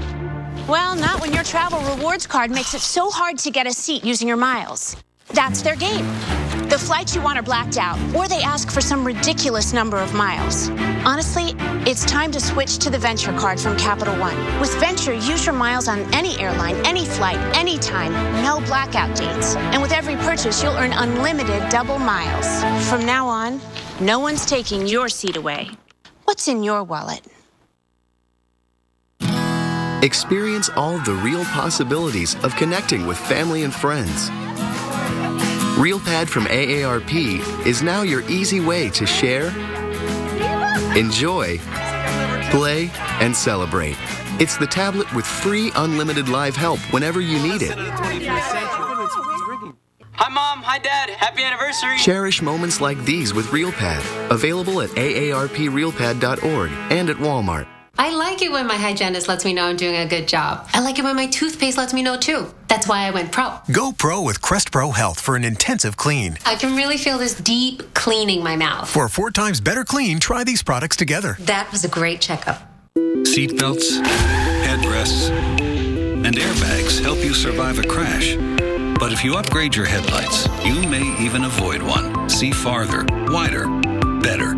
Well, not when your travel rewards card makes it so hard to get a seat using your miles. That's their game. The flights you want are blacked out, or they ask for some ridiculous number of miles. Honestly, it's time to switch to the Venture card from Capital One. With Venture, use your miles on any airline, any flight, anytime, no blackout dates. And with every purchase, you'll earn unlimited double miles. From now on, no one's taking your seat away. What's in your wallet?
Experience all the real possibilities of connecting with family and friends. RealPad from AARP is now your easy way to share, enjoy, play, and celebrate. It's the tablet with free unlimited live help whenever you need it.
Hi, Mom. Hi, Dad. Happy anniversary.
Cherish moments like these with RealPad. Available at aarprealpad.org and at Walmart.
I like it when my hygienist lets me know I'm doing a good job. I like it when my toothpaste lets me know, too. That's why I went pro.
Go pro with Crest Pro Health for an intensive clean.
I can really feel this deep cleaning my mouth.
For a 4 times better clean, try these products together.
That was a great checkup.
Seatbelts, headrests, and airbags help you survive a crash. But if you upgrade your headlights, you may even avoid one. See farther, wider, better.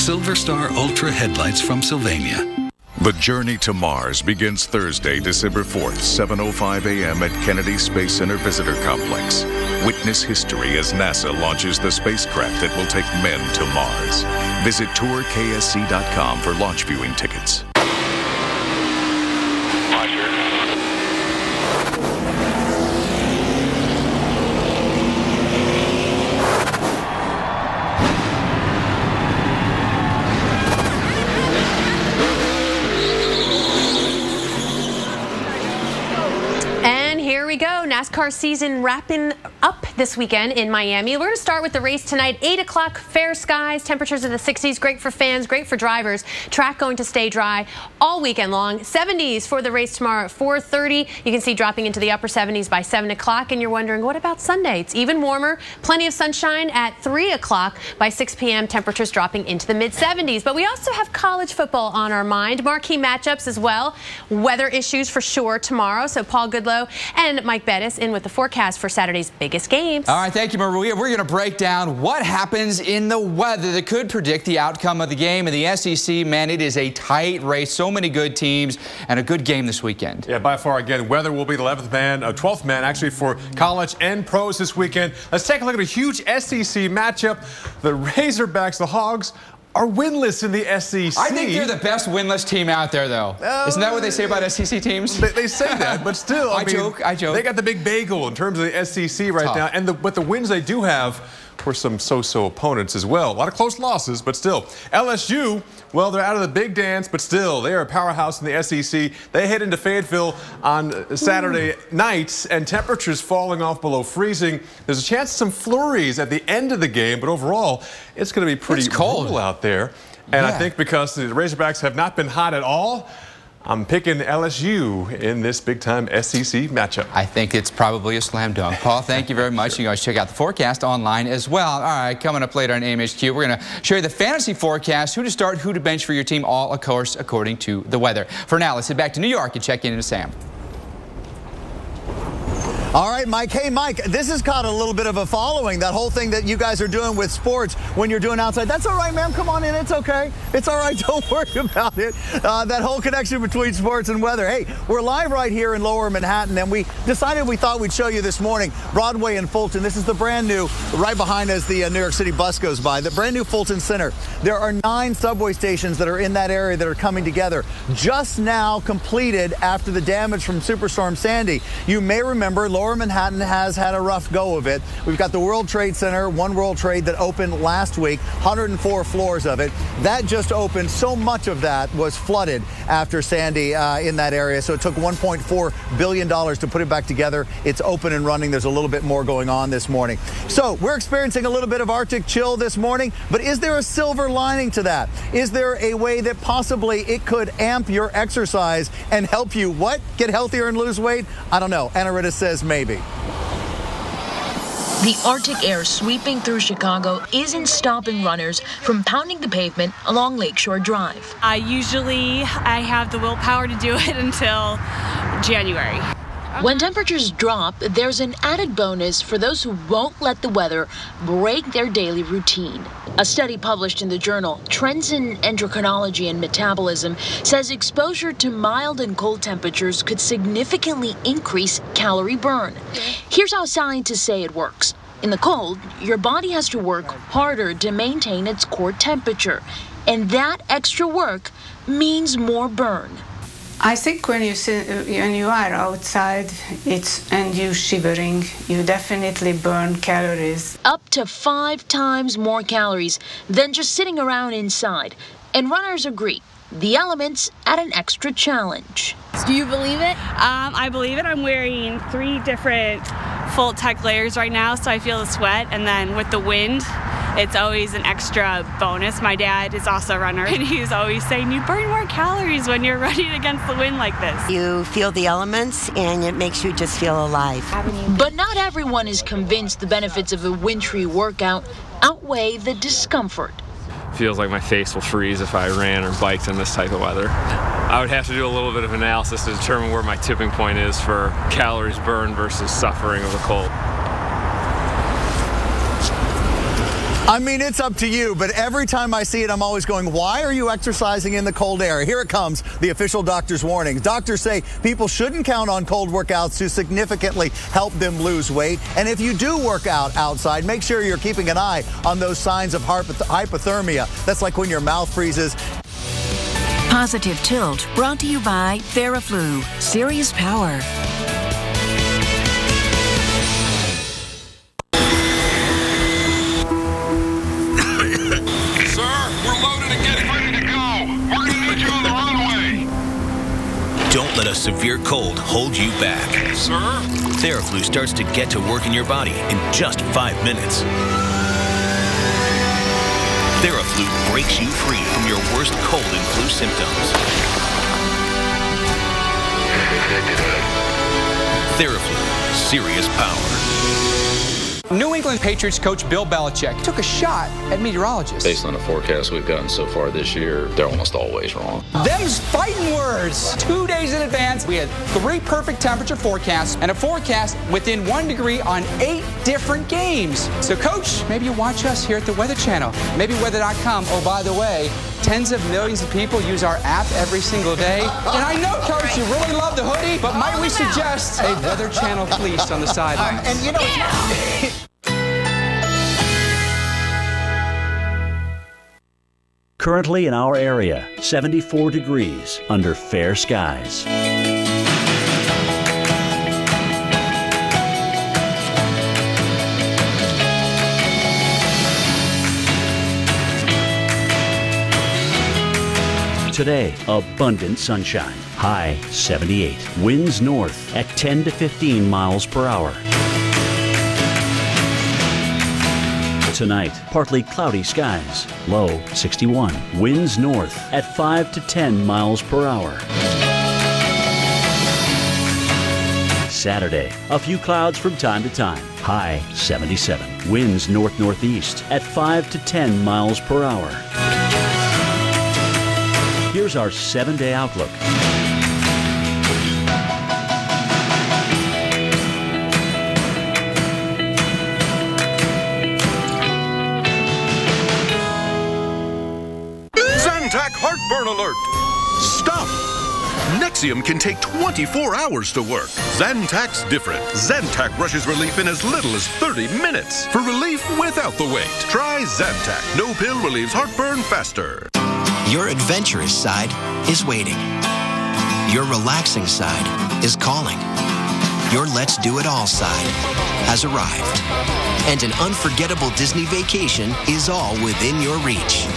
Silver Star Ultra headlights from Sylvania.
The journey to Mars begins Thursday, December 4th, 7:05 a.m. at Kennedy Space Center Visitor Complex. Witness history as NASA launches the spacecraft that will take men to Mars. Visit tourksc.com for launch viewing tickets.
NASCAR season wrapping up this weekend in Miami. We're going to start with the race tonight, 8 o'clock, fair skies, temperatures in the 60s, great for fans, great for drivers. Track going to stay dry all weekend long. 70s for the race tomorrow at 4:30. You can see dropping into the upper 70s by 7 o'clock, and you're wondering, what about Sunday? It's even warmer, plenty of sunshine at 3 o'clock. By 6 p.m., temperatures dropping into the mid-70s. But we also have college football on our mind, marquee matchups as well. Weather issues for sure tomorrow, so Paul Goodlow and Mike Bettis in with the forecast for Saturday's biggest games.
All right, thank you, Maria. We're going to break down what happens in the weather that could predict the outcome of the game. In the SEC, man, it is a tight race. So many good teams and a good game this weekend.
Yeah, by far, again, weather will be the 12th man, actually, for college and pros this weekend. Let's take a look at a huge SEC matchup. The Razorbacks, the Hogs, are winless in the SEC.
I think they're the best winless team out there, though. Isn't that what they say about SEC teams?
They say that, but still, I joke. They got the big bagel in terms of the SEC right now, and but the wins they do have were some so-so opponents as well. A lot of close losses, but still. LSU, well, they're out of the big dance, but still, they are a powerhouse in the SEC. They head into Fayetteville on Saturday nights, and temperatures falling off below freezing. There's a chance of some flurries at the end of the game, but overall, it's going to be pretty cold out there. And I think because the Razorbacks have not been hot at all, I'm picking LSU in this big-time SEC matchup.
I think it's probably a slam dunk. Paul, thank you very much. You guys check out the forecast online as well. All right, coming up later on AMHQ, we're going to show you the fantasy forecast, who to start, who to bench for your team, all, of course, according to the weather. For now, let's head back to New York and check in to Sam.
All right, Mike. Hey, Mike, this has caught a little bit of a following, that whole thing that you guys are doing with sports when you're doing outside. That's all right, ma'am. Come on in. It's okay. It's all right. Don't worry about it. That whole connection between sports and weather. Hey, we're live right here in Lower Manhattan, and we decided we thought we'd show you this morning Broadway and Fulton. This is the brand new, right behind us, the New York City bus goes by, the brand new Fulton Center. There are 9 subway stations that are in that area that are coming together, just now completed after the damage from Superstorm Sandy. You may remember Lower Manhattan has had a rough go of it. We've got the World Trade Center, One World Trade, that opened last week, 104 floors of it. That just opened. So much of that was flooded after Sandy in that area. So it took $1.4 billion to put it back together. It's open and running. There's a little bit more going on this morning. So we're experiencing a little bit of Arctic chill this morning, but is there a silver lining to that? Is there a way that possibly it could amp your exercise and help you, what? Get healthier and lose weight? I don't know. Anaritta says maybe.
The Arctic air sweeping through Chicago isn't stopping runners from pounding the pavement along Lakeshore Drive.
Usually I have the willpower to do it until January.
When temperatures drop, there's an added bonus for those who won't let the weather break their daily routine. A study published in the journal Trends in Endocrinology and Metabolism says exposure to mild and cold temperatures could significantly increase calorie burn. Here's how scientists say it works. In the cold, your body has to work harder to maintain its core temperature, and that extra work means more burn.
I think when you are outside and you're shivering, you definitely burn calories.
Up to 5 times more calories than just sitting around inside. And runners agree, the elements add an extra challenge.
Do you believe it? I believe it. I'm wearing 3 different full tech layers right now, so I feel the sweat. And then with the wind, it's always an extra bonus. My dad is also a runner, and he's always saying you burn more calories when you're running against the wind like this.
You feel the elements, and it makes you just feel alive.
But not everyone is convinced the benefits of a wintry workout outweigh the discomfort.
Feels like my face will freeze if I ran or biked in this type of weather. I would have to do a little bit of analysis to determine where my tipping point is for calories burned versus suffering of the cold.
I mean, it's up to you, but every time I see it, I'm always going, why are you exercising in the cold air? Here it comes, the official doctor's warning. Doctors say people shouldn't count on cold workouts to significantly help them lose weight. And if you do work out outside, make sure you're keeping an eye on those signs of hypothermia. That's like when your mouth freezes.
Positive Tilt, brought to you by Theraflu, Serious Power.
Don't let a severe cold hold you back. Sir? Theraflu starts to get to work in your body in just 5 minutes. Theraflu breaks you free from your worst cold and flu symptoms. Theraflu, serious power.
New England Patriots coach Bill Belichick took a shot at meteorologists.
Based on the forecast we've gotten so far this year, they're almost always wrong.
Them's fighting words. 2 days in advance, we had 3 perfect temperature forecasts and a forecast within 1 degree on 8 different games. So, Coach, maybe you watch us here at the Weather Channel. Maybe weather.com. Oh, by the way, tens of millions of people use our app every single day. And I know, Coach, you really love the hoodie, but might we suggest a Weather Channel fleece on the sidelines?
And you know...
Currently in our area, 74 degrees under fair skies. Today, abundant sunshine. High 78. Winds north at 10 to 15 miles per hour. Tonight, partly cloudy skies. Low 61. Winds north at 5 to 10 miles per hour. Saturday, a few clouds from time to time. High 77. Winds north-northeast at 5 to 10 miles per hour. Here's our 7-day outlook.
Zantac heartburn alert! Stop! Nexium can take 24 hours to work. Zantac's different. Zantac rushes relief in as little as 30 minutes. For relief without the wait, try Zantac. No pill relieves heartburn faster.
Your adventurous side is waiting. Your relaxing side is calling. Your Let's Do It All side has arrived. And an unforgettable Disney vacation is all within your reach.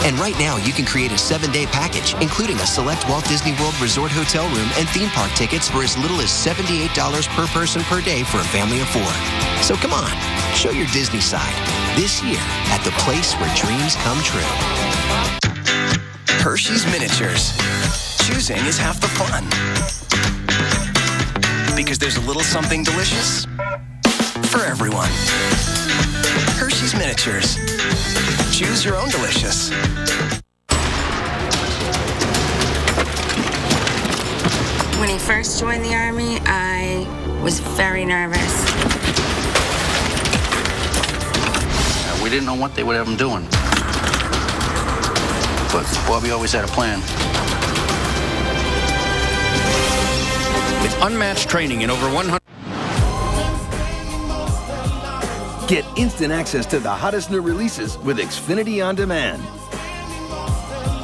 And right now, you can create a 7-day package, including a select Walt Disney World Resort hotel room and theme park tickets for as little as $78 per person per day for a family of 4. So come on, show your Disney side this year at the place where dreams come true.
Hershey's Miniatures. Choosing is half the fun. Because there's a little something delicious for everyone. Hershey's Miniatures. Choose your own delicious.
When he first joined the Army, I was very nervous.
We didn't know what they would have him doing. But Bobby always had a plan. With unmatched training in over 100...
Get instant access to the hottest new releases with Xfinity On Demand.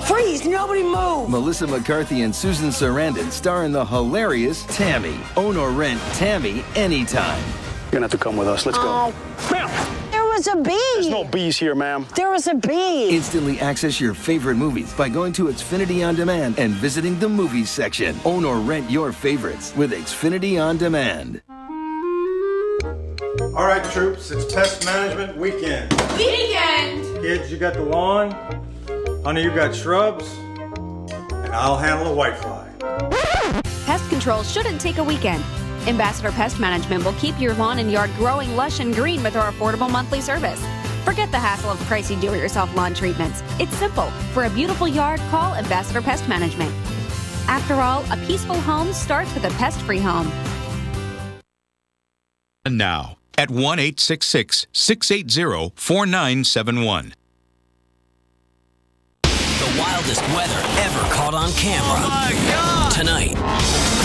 Freeze! Nobody move!
Melissa McCarthy and Susan Sarandon star in the hilarious Tammy. Own or rent Tammy anytime.
You're gonna have to come with us. Let's go. Ma'am! There was a bee! There's no bees here, ma'am. There was a bee!
Instantly access your favorite movies by going to Xfinity On Demand and visiting the movies section. Own or rent your favorites with Xfinity On Demand.
All right, troops, it's pest management weekend.
Weekend!
Kids, you got the lawn. Honey, you got shrubs. And I'll handle the whitefly.
Pest control shouldn't take a weekend. Ambassador Pest Management will keep your lawn and yard growing lush and green with our affordable monthly service. Forget the hassle of pricey do-it-yourself lawn treatments. It's simple. For a beautiful yard, call Ambassador Pest Management. After all, a peaceful home starts with a pest-free home.
And now,
at 1-866-680-4971.
The wildest weather ever caught on camera.
Oh my God!
Tonight,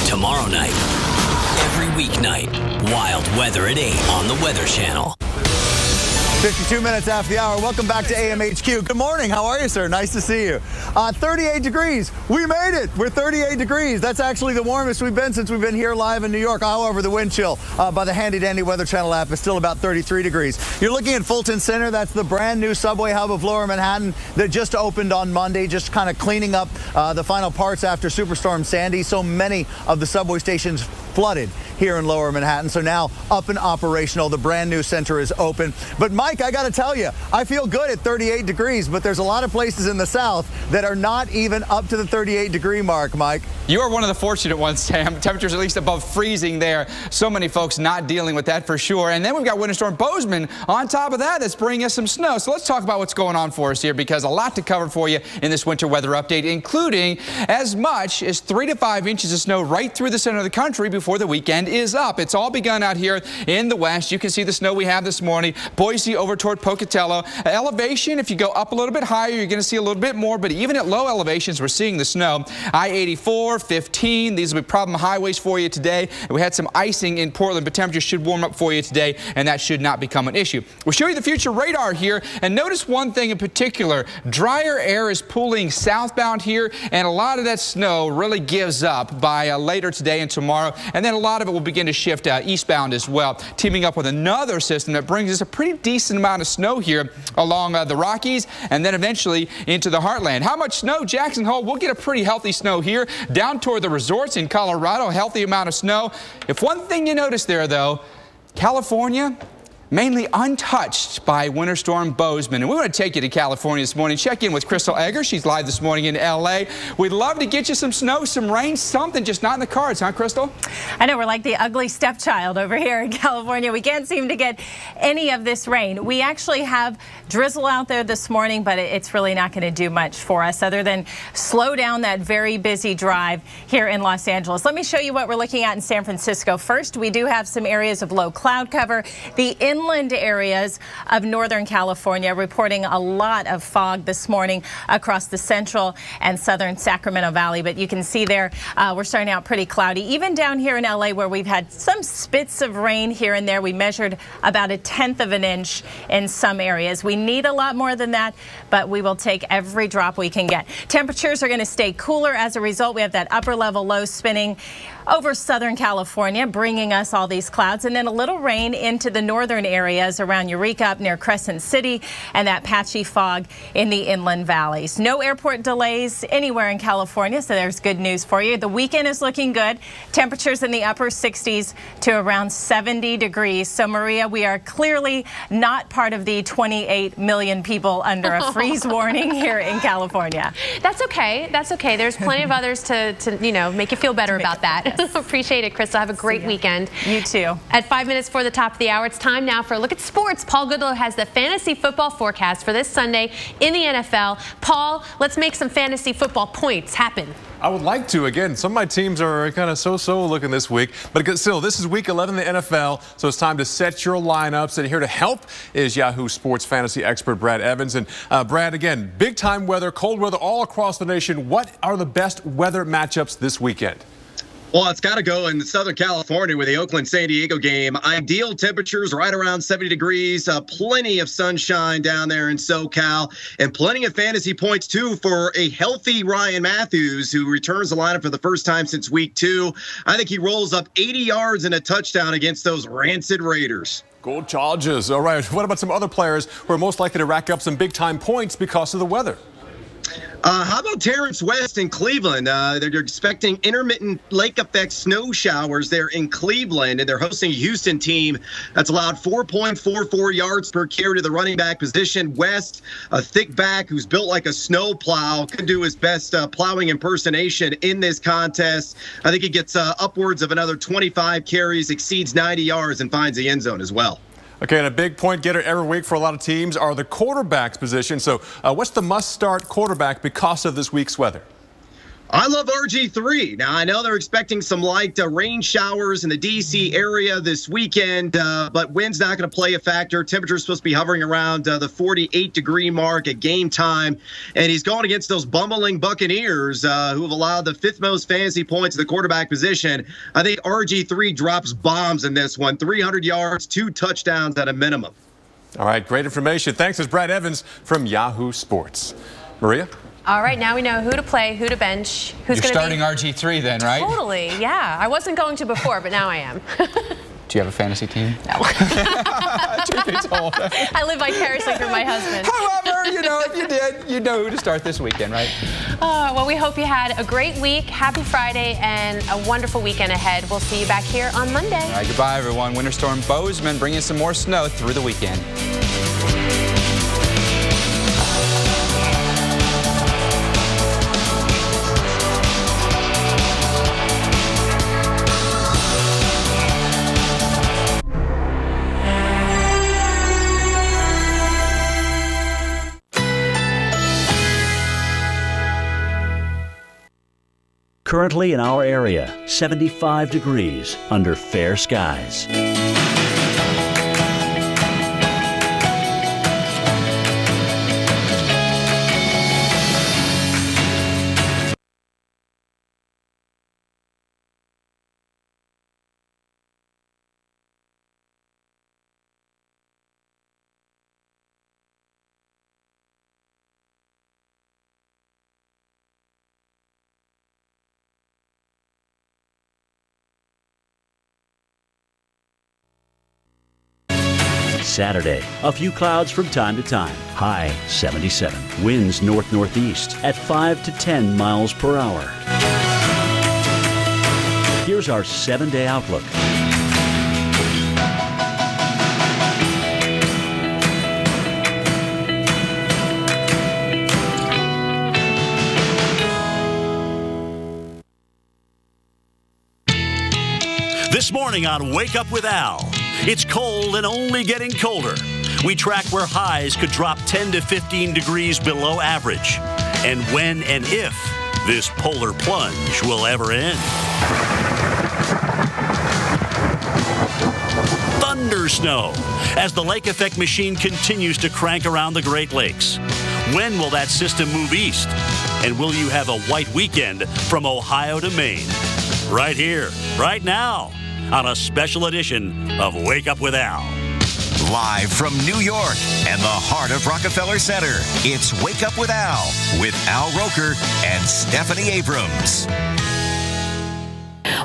tomorrow night, every weeknight. Wild weather at 8 on the Weather Channel.
52 minutes after the hour. Welcome back to AMHQ. Good morning. How are you, sir? Nice to see you. 38 degrees. We made it. We're 38 degrees. That's actually the warmest we've been since we've been here live in New York. However, the wind chill by the handy-dandy Weather Channel app is still about 33 degrees. You're looking at Fulton Center. That's the brand new subway hub of Lower Manhattan that just opened on Monday, just kind of cleaning up the final parts after Superstorm Sandy. So many of the subway stations flooded here in Lower Manhattan. So now up and operational. The brand new center is open. But Mike, I got to tell you, I feel good at 38 degrees, but there's a lot of places in the South that are not even up to the 38 degree mark, Mike.
You are one of the fortunate ones, Sam. Temperatures at least above freezing there. So many folks not dealing with that for sure. And then we've got Winter Storm Bozeman on top of that that's bringing us some snow. So let's talk about what's going on for us here, because a lot to cover for you in this winter weather update, including as much as 3 to 5 inches of snow right through the center of the country before the weekend is up. It's all begun out here in the west. You can see the snow we have this morning. Boise over toward Pocatello. Elevation, if you go up a little bit higher, you're going to see a little bit more, but even at low elevations, we're seeing the snow. I-84, 15, these will be problem highways for you today. We had some icing in Portland, but temperatures should warm up for you today, and that should not become an issue. We'll show you the future radar here, and notice one thing in particular. Drier air is pulling southbound here, and a lot of that snow really gives up by later today and tomorrow, and then a lot of it will begin to shift eastbound as well, teaming up with another system that brings us a pretty decent amount of snow here along the Rockies, and then eventually into the heartland. How much snow? Jackson Hole, we'll get a pretty healthy snow here down toward the resorts in Colorado, a healthy amount of snow. If one thing you notice there, though, California, mainly untouched by Winter Storm Bozeman. And we want to take you to California this morning. Check in with Crystal Egger. She's live this morning in L.A. We'd love to get you some snow, some rain, something, just not in the cards, huh, Crystal?
I know, we're like the ugly stepchild over here in California. We can't seem to get any of this rain. We actually have drizzle out there this morning, but it's really not going to do much for us other than slow down that very busy drive here in Los Angeles. Let me show you what we're looking at in San Francisco. First, we do have some areas of low cloud cover. The inland areas of Northern California reporting a lot of fog this morning across the central and southern Sacramento Valley. But you can see there we're starting out pretty cloudy. Even down here in LA, where we've had some spits of rain here and there, we measured about 1/10 of an inch in some areas. We need a lot more than that, but we will take every drop we can get. Temperatures are going to stay cooler as a result. We have that upper level low spinning over Southern California, bringing us all these clouds, and then a little rain into the northern areas around Eureka up near Crescent City, and that patchy fog in the inland valleys. No airport delays anywhere in California, so there's good news for you. The weekend is looking good. Temperatures in the upper 60s to around 70 degrees. So, Maria, we are clearly not part of the 28 million people under a freeze warning here in California.
That's okay. That's okay. There's plenty of others to you know, make you feel better about that. Appreciate it, Crystal. Have a great weekend.
You too.
At 5 minutes for the top of the hour, it's time now for a look at sports. Paul Goodlow has the fantasy football forecast for this Sunday in the NFL. Paul, let's make some fantasy football points happen.
I would like to. Again, some of my teams are kind of so-so looking this week. But still, this is week 11 in the NFL, so it's time to set your lineups. And here to help is Yahoo Sports fantasy expert Brad Evans. And Brad, again, big-time weather, cold weather all across the nation. What are the best weather matchups this weekend?
Well, it's got to go in Southern California with the Oakland-San Diego game. Ideal temperatures right around 70 degrees. Plenty of sunshine down there in SoCal. And plenty of fantasy points, too, for a healthy Ryan Matthews, who returns the lineup for the first time since week 2. I think he rolls up 80 yards and a touchdown against those rancid Raiders.
Gold Chargers. All right. What about some other players who are most likely to rack up some big-time points because of the weather?
How about Terrence West in Cleveland? They're expecting intermittent lake effect snow showers there in Cleveland, and they're hosting a Houston team that's allowed 4.44 yards per carry to the running back position. West, a thick back who's built like a snow plow, could do his best plowing impersonation in this contest. I think he gets upwards of another 25 carries, exceeds 90 yards, and finds the end zone as well.
Okay, and a big point getter every week for a lot of teams are the quarterbacks position. So what's the must-start quarterback because of this week's weather?
I love RG3. Now, I know they're expecting some light rain showers in the D.C. area this weekend, but wind's not going to play a factor. Temperature's supposed to be hovering around the 48-degree mark at game time, and he's going against those bumbling Buccaneers who have allowed the 5th most fantasy points at the quarterback position. I think RG3 drops bombs in this one. 300 yards, 2 touchdowns at a minimum.
All right, great information. Thanks. It's Brad Evans from Yahoo Sports. Maria?
All right, now we know who to play, who to bench, who's
You're
going to be
starting RG3 then, right?
Totally, yeah. I wasn't going to before, but now I am.
Do you have a fantasy team?
No.
Truth be told.
I live vicariously through my husband.
However, you know, if you did, you know who to start this weekend, right?
Well, we hope you had a great week. Happy Friday and a wonderful weekend ahead. We'll see you back here on Monday.
All right, goodbye, everyone. Winter Storm Bozeman bringing some more snow through the weekend.
Currently in our area, 75 degrees under fair skies. Saturday, a few clouds from time to time. High 77. Winds north-northeast at 5 to 10 miles per hour. Here's our 7-day outlook.
This morning on Wake Up with Al. It's cold and only getting colder. We track where highs could drop 10 to 15 degrees below average, and when and if this polar plunge will ever end. Thunder snow as the lake effect machine continues to crank around the Great Lakes. When will that system move east? And will you have a white weekend from Ohio to Maine? Right here, right now, on a special edition of Wake Up with Al.
Live from New York and the heart of Rockefeller Center, it's Wake Up with Al with Al Roker and Stephanie Abrams.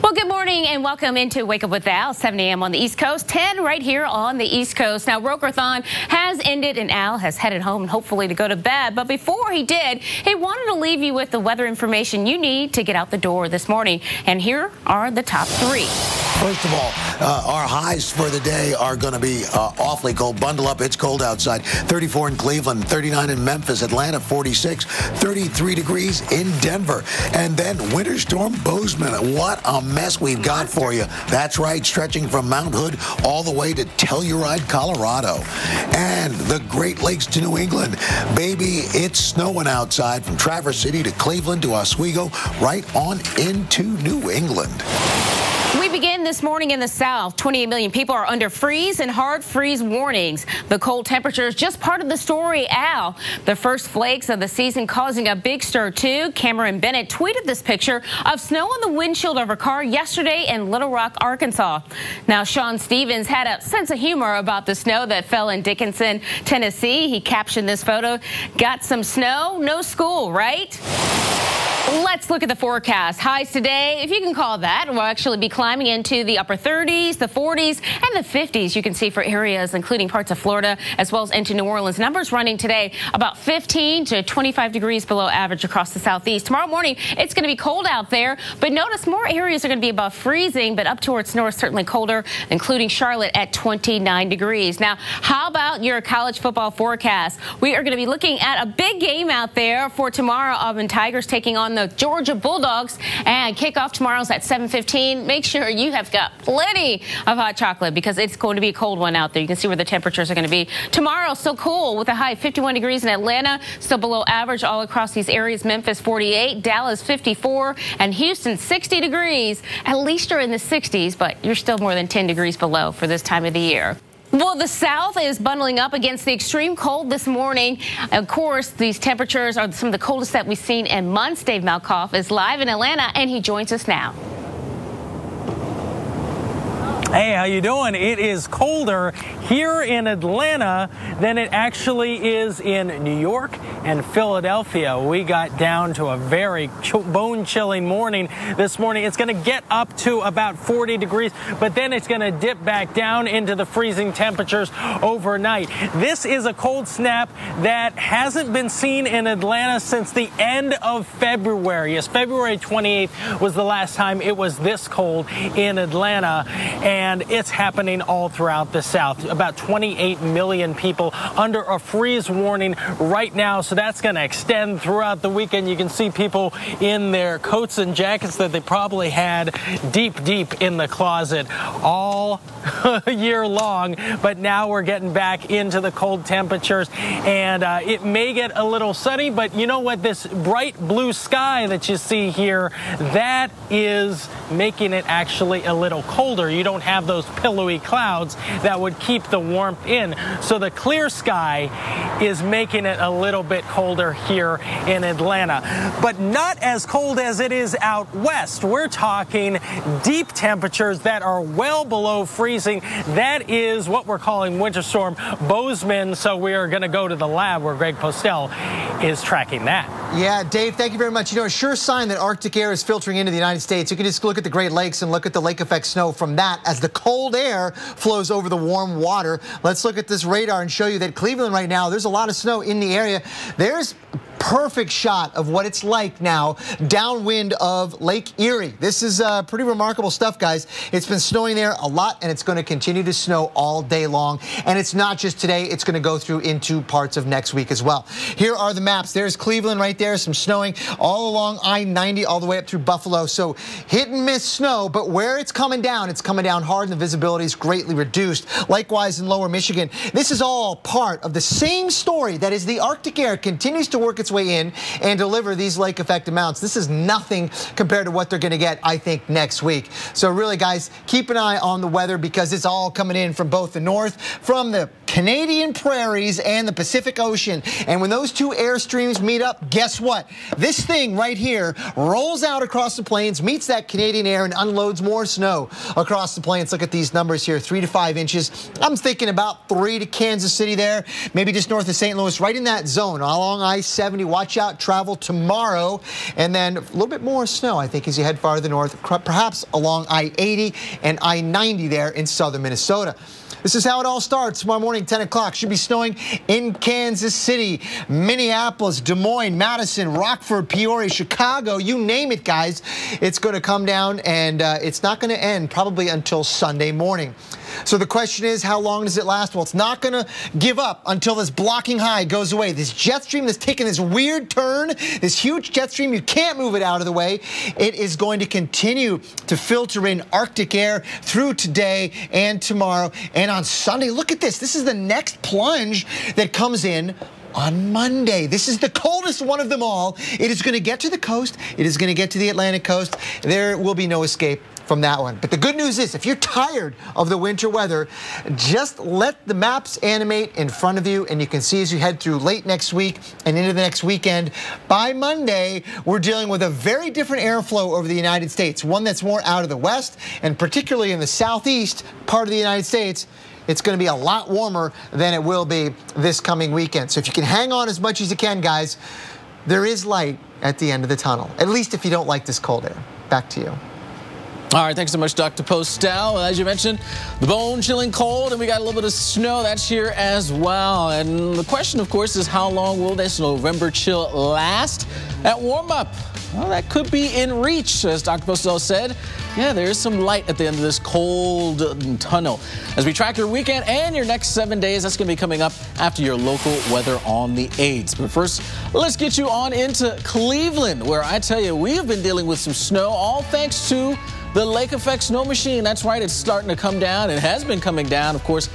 Well, good morning and welcome into Wake Up with Al, 7 a.m. on the East Coast, 10 right here on the East Coast. Now, Roker-thon has ended and Al has headed home and hopefully to go to bed. But before he did, he wanted to leave you with the weather information you need to get out the door this morning. And here are the top 3.
First of all, our highs for the day are going to be awfully cold. Bundle up. It's cold outside. 34 in Cleveland, 39 in Memphis, Atlanta, 46, 33 degrees in Denver. And then Winter Storm Bozeman. What a mess we've got for you. That's right, stretching from Mount Hood all the way to Telluride, Colorado. And the Great Lakes to New England. Baby, it's snowing outside from Traverse City to Cleveland to Oswego, right on into New England.
We begin this morning in the South. 28 million people are under freeze and hard freeze warnings. The cold temperature is just part of the story, Al. The first flakes of the season causing a big stir, too. Cameron Bennett tweeted this picture of snow on the windshield of her car yesterday in Little Rock, Arkansas. Now, Sean Stevens had a sense of humor about the snow that fell in Dickinson, Tennessee. He captioned this photo, "Got some snow, no school, right?" Let's look at the forecast. Highs today, if you can call that, will actually be climbing into the upper 30s, the 40s, and the 50s. You can see for areas including parts of Florida as well as into New Orleans. Numbers running today about 15 to 25 degrees below average across the southeast. Tomorrow morning, it's going to be cold out there, but notice more areas are going to be above freezing, but up towards north, certainly colder, including Charlotte at 29 degrees. Now, how about your college football forecast? We are going to be looking at a big game out there for tomorrow. Auburn Tigers taking on the the Georgia Bulldogs. And kickoff tomorrow's at 7:15. Make sure you have got plenty of hot chocolate because it's going to be a cold one out there. You can see where the temperatures are going to be. Tomorrow, still cool with a high of 51 degrees in Atlanta, still below average all across these areas. Memphis 48, Dallas 54, and Houston 60 degrees. At least you're in the 60s, but you're still more than 10 degrees below for this time of the year. Well, the South is bundling up against the extreme cold this morning. Of course, these temperatures are some of the coldest that we've seen in months. Dave Malkoff is live in Atlanta, and he joins us now.
Hey, how you doing? It is colder here in Atlanta than it actually is in New York and Philadelphia. We got down to a very bone-chilling morning this morning. It's going to get up to about 40 degrees, but then it's going to dip back down into the freezing temperatures overnight. This is a cold snap that hasn't been seen in Atlanta since the end of February. Yes, February 28th was the last time it was this cold in Atlanta. And it's happening all throughout the South. About 28 million people under a freeze warning right now. So that's going to extend throughout the weekend. You can see people in their coats and jackets that they probably had deep in the closet all year long. But now we're getting back into the cold temperatures. And it may get a little sunny. But you know what? This bright blue sky that you see here, that is making it actually a little colder. You don't have those pillowy clouds that would keep the warmth in. So the clear sky is making it a little bit colder here in Atlanta, but not as cold as it is out west. We're talking deep temperatures that are well below freezing. That is what we're calling Winter Storm Bozeman. So we are going to go to the lab where Greg Postel is tracking that.
Yeah, Dave, thank you very much. You know, a sure sign that Arctic air is filtering into the United States. You can just look at the Great Lakes and look at the lake effect snow from that as the cold air flows over the warm water. Let's look at this radar and show you that Cleveland right now, there's a lot of snow in the area. There's perfect shot of what it's like now downwind of Lake Erie. This is pretty remarkable stuff, guys. It's been snowing there a lot, and it's going to continue to snow all day long. And it's not just today. It's going to go through into parts of next week as well. Here are the maps. There's Cleveland right there, some snowing all along I-90 all the way up through Buffalo. So hit and miss snow, but where it's coming down hard, and the visibility is greatly reduced. Likewise in lower Michigan. This is all part of the same story that is the Arctic air continues to work its way in and deliver these lake effect amounts. This is nothing compared to what they're going to get, I think, next week. So really, guys, keep an eye on the weather because it's all coming in from both the north, from the Canadian prairies and the Pacific Ocean. And when those two air streams meet up, guess what? This thing right here rolls out across the plains, meets that Canadian air, and unloads more snow across the plains. Look at these numbers here, 3 to 5 inches. I'm thinking about 3 to Kansas City there, maybe just north of St. Louis, right in that zone along I-70. Watch out, travel tomorrow. And then a little bit more snow, I think, as you head farther north, perhaps along I-80 and I-90 there in southern Minnesota. This is how it all starts tomorrow morning, 10 o'clock. Should be snowing in Kansas City, Minneapolis, Des Moines, Madison, Rockford, Peoria, Chicago, you name it, guys. It's going to come down, and it's not going to end probably until Sunday morning. So the question is, how long does it last? Well, it's not going to give up until this blocking high goes away. This jet stream that's taken this weird turn, this huge jet stream, you can't move it out of the way. It is going to continue to filter in Arctic air through today and tomorrow. And on Sunday, look at this. This is the next plunge that comes in on Monday. This is the coldest one of them all. It is going to get to the coast. It is going to get to the Atlantic coast. There will be no escape from that one. But the good news is, if you're tired of the winter weather, just let the maps animate in front of you, and you can see as you head through late next week and into the next weekend. By Monday, we're dealing with a very different airflow over the United States, one that's more out of the west, and particularly in the southeast part of the United States. It's going to be a lot warmer than it will be this coming weekend. So if you can hang on as much as you can, guys, there is light at the end of the tunnel, at least if you don't like this cold air. Back to you.
All right, thanks so much, Dr. Postel. As you mentioned, the bone-chilling cold, and we got a little bit of snow that's here as well. And the question, of course, is how long will this November chill last? At warm-up, well, that could be in reach, as Dr. Postel said. yeah, there is some light at the end of this cold tunnel. As we track your weekend and your next 7 days, that's going to be coming up after your local weather on the 8s. But first, let's get you on into Cleveland, where I tell you, we have been dealing with some snow, all thanks to the Lake Effect Snow Machine. That's right, it's starting to come down. It has been coming down, of course,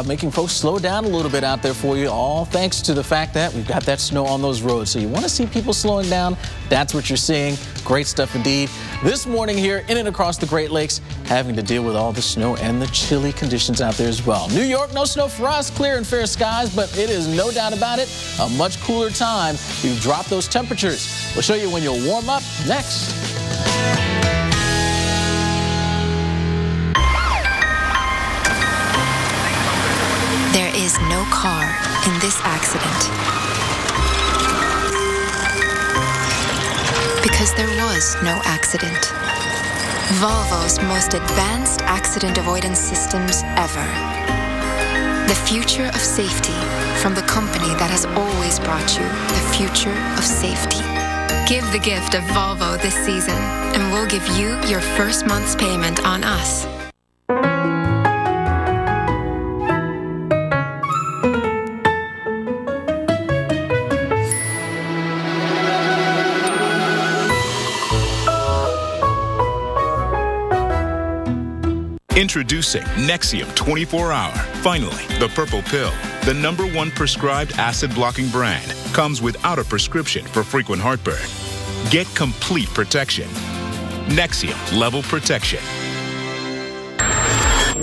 making folks slow down a little bit out there for you, all thanks to the fact that we've got that snow on those roads. So you want to see people slowing down, that's what you're seeing. Great stuff indeed. This morning here in and across the Great Lakes, having to deal with all the snow and the chilly conditions out there as well. New York, no snow for us, clear and fair skies, but it is no doubt about it, a much cooler time. We've dropped those temperatures. We'll show you when you'll warm up next.
There is no car in this accident because there was no accident. Volvo's most advanced accident avoidance systems ever. The future of safety from the company that has always brought you the future of safety. Give the gift of Volvo this season and we'll give you your first month's payment on us.
Introducing Nexium 24-Hour. Finally, the purple pill, the #1 prescribed acid-blocking brand, comes without a prescription for frequent heartburn. Get complete protection. Nexium Level Protection.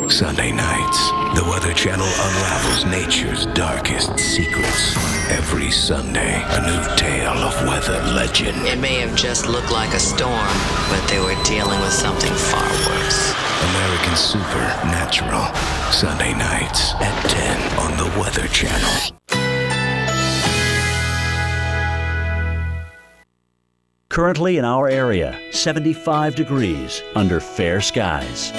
Sunday nights, the Weather Channel unravels nature's darkest secrets. Every Sunday, a new tale of weather legend.
It may have just looked like a storm, but they were dealing with something far worse.
American Supernatural. Sunday nights at 10 on the Weather Channel.
Currently in our area, 75 degrees under fair skies.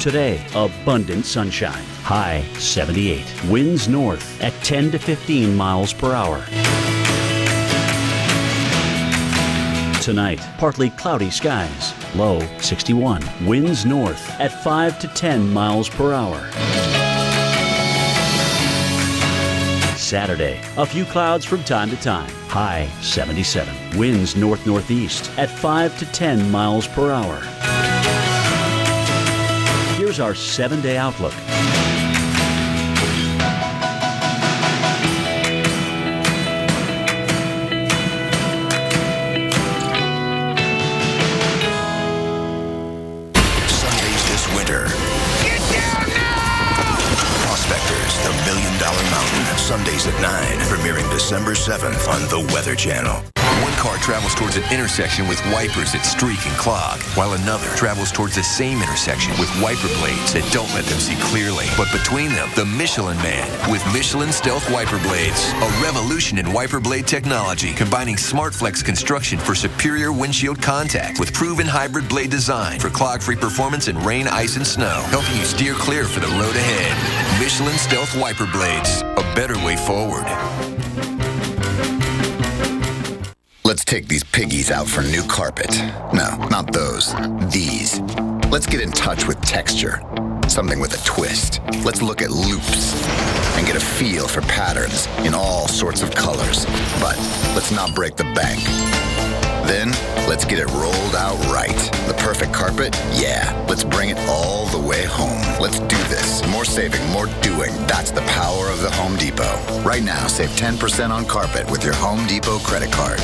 Today, abundant sunshine. High 78. Winds north at 10 to 15 miles per hour. Tonight, partly cloudy skies. Low 61. Winds north at 5 to 10 miles per hour. Saturday, a few clouds from time to time. High 77. Winds north-northeast at 5 to 10 miles per hour. Here's our 7-day outlook.
Sundays this winter. Get down now! Prospectors, the $1 Million Mountain. Sundays at 9, premiering December 7th on the Weather Channel.
One car travels towards an intersection with wipers that streak and clog, while another travels towards the same intersection with wiper blades that don't let them see clearly. But between them, the Michelin Man with Michelin Stealth Wiper Blades, a revolution in wiper blade technology, combining SmartFlex construction for superior windshield contact with proven hybrid blade design for clog-free performance in rain, ice, and snow, helping you steer clear for the road ahead. Michelin Stealth Wiper Blades, a better way forward.
Let's take these piggies out for new carpet. No, not those. These. Let's get in touch with texture. Something with a twist. Let's look at loops and get a feel for patterns in all sorts of colors. But let's not break the bank. Then, let's get it rolled out right. The perfect carpet? Yeah. Let's bring it all the way home. Let's do this. More saving, more doing. That's the power of the Home Depot. Right now, save 10% on carpet with your Home Depot credit card.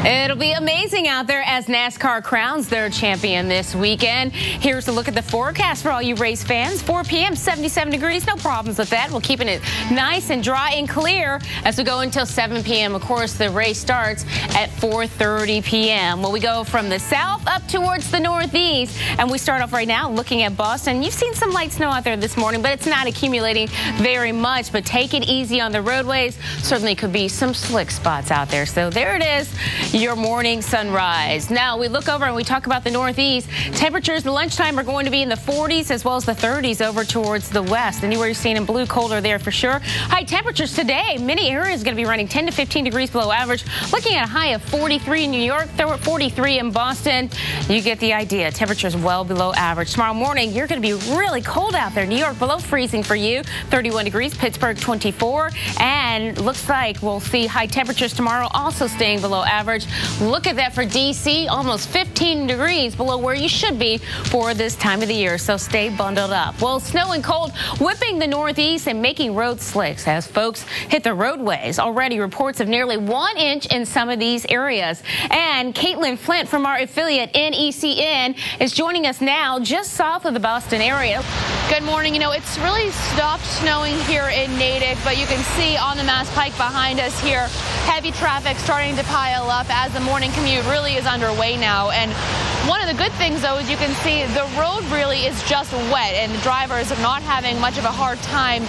It'll be amazing out out there as NASCAR crowns their champion this weekend. Here's a look at the forecast for all you race fans. 4 p.m., 77 degrees. No problems with that. We're keeping it nice and dry and clear as we go until 7 p.m. Of course, the race starts at 4:30 p.m. Well, we go from the south up towards the northeast, and we start off right now looking at Boston. You've seen some light snow out there this morning, but it's not accumulating very much. But take it easy on the roadways. Certainly could be some slick spots out there. So there it is, your morning sunrise. Now we look over and we talk about the northeast. Temperatures at lunchtime are going to be in the 40s as well as the 30s over towards the west. Anywhere you're seeing in blue, colder there for sure. High temperatures today. Many areas going to be running 10 to 15 degrees below average. Looking at a high of 43 in New York, 43 in Boston. You get the idea. Temperatures well below average. Tomorrow morning, you're going to be really cold out there. New York below freezing for you, 31 degrees. Pittsburgh 24. And looks like we'll see high temperatures tomorrow also staying below average. Look at that for D.C. Almost 15 degrees below where you should be for this time of the year. So stay bundled up. Well, snow and cold whipping the northeast and making road slicks as folks hit the roadways. Already reports of nearly 1 inch in some of these areas. And Caitlin Flint from our affiliate NECN is joining us now just south of the Boston area.
Good morning. You know, it's really stopped snowing here in Natick, but you can see on the Mass Pike behind us here, heavy traffic starting to pile up as the morning commute really is underway now. And one of the good things, though, is you can see the road really is just wet, and the drivers are not having much of a hard time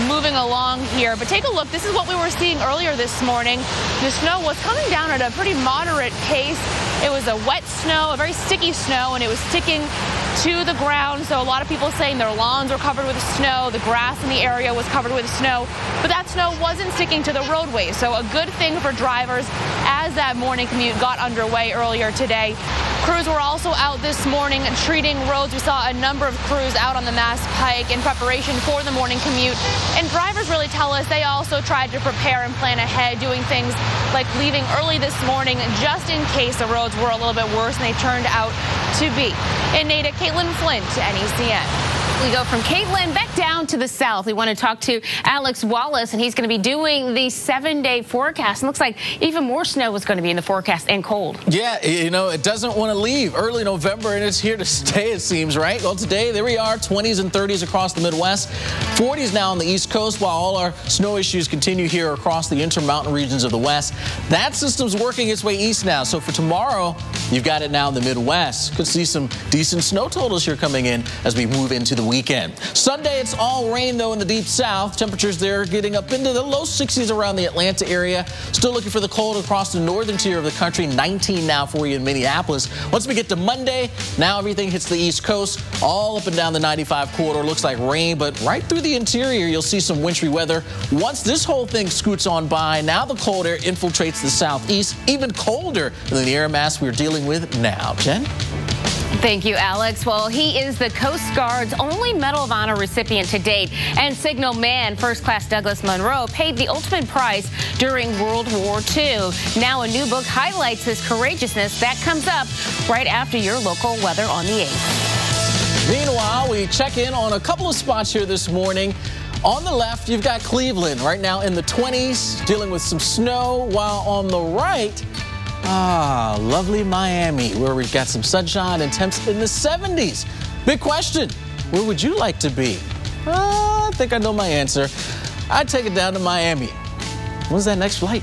moving along here. But take a look. This is what we were seeing earlier this morning. The snow was coming down at a pretty moderate pace. It was a wet snow, a very sticky snow, and it was sticking to the ground. So a lot of people saying their lawns were covered with snow. The grass in the area was covered with snow. But that snow wasn't sticking to the roadway. So a good thing for drivers as that morning commute got underway earlier today. Crews were also out this morning treating roads. We saw a number of crews out on the Mass Pike in preparation for the morning commute. And drivers really tell us they also tried to prepare and plan ahead, doing things like leaving early this morning just in case the roads were a little bit worse than they turned out to be. In Natick, Caitlin Flint, NECN.
We go from Caitlin back down to the south. We want to talk to Alex Wallace, and he's going to be doing the 7-day forecast. It looks like even more snow is going to be in the forecast and cold.
Yeah, you know, it doesn't want to leave. Early November, and it's here to stay, it seems, right? Well, today, there we are, 20s and 30s across the Midwest, 40s now on the East Coast, while all our snow issues continue here across the intermountain regions of the West. That system's working its way east now, so for tomorrow, you've got it now in the Midwest. Could see some decent snow totals here coming in as we move into the weekend. Sunday, it's all rain, though, in the deep south. Temperatures there getting up into the low 60s around the Atlanta area. Still looking for the cold across the northern tier of the country. 19 now for you in Minneapolis. Once we get to Monday, now everything hits the East Coast, all up and down the 95 corridor. Looks like rain, but right through the interior, you'll see some wintry weather. Once this whole thing scoots on by, now the cold air infiltrates the southeast, even colder than the air mass we're dealing with now. Jen?
Thank you, Alex. Well, he is the Coast Guard's only Medal of Honor recipient to date, and Signal Man First Class Douglas Munro paid the ultimate price during World War II. Now a new book highlights his courageousness. That comes up right after your local weather on the 8th.
Meanwhile, we check in on a couple of spots here this morning. On the left, you've got Cleveland right now in the 20s, dealing with some snow, while on the right, lovely Miami, where we've got some sunshine and temps in the 70s. Big question, where would you like to be? I think I know my answer. I'd take it down to Miami. When's that next flight?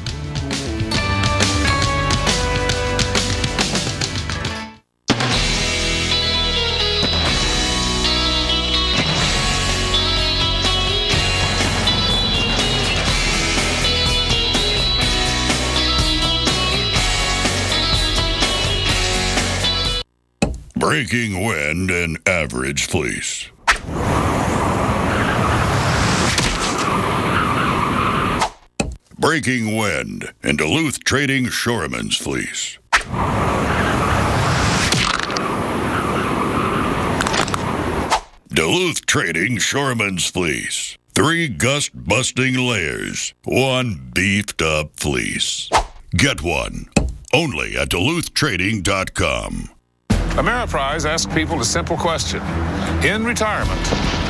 Breaking wind and average fleece. Breaking wind and Duluth Trading Shoreman's fleece. Duluth Trading Shoreman's fleece. 3 gust-busting layers. 1 beefed-up fleece. Get one. Only at DuluthTrading.com.
Ameriprise asks people a simple question. In retirement,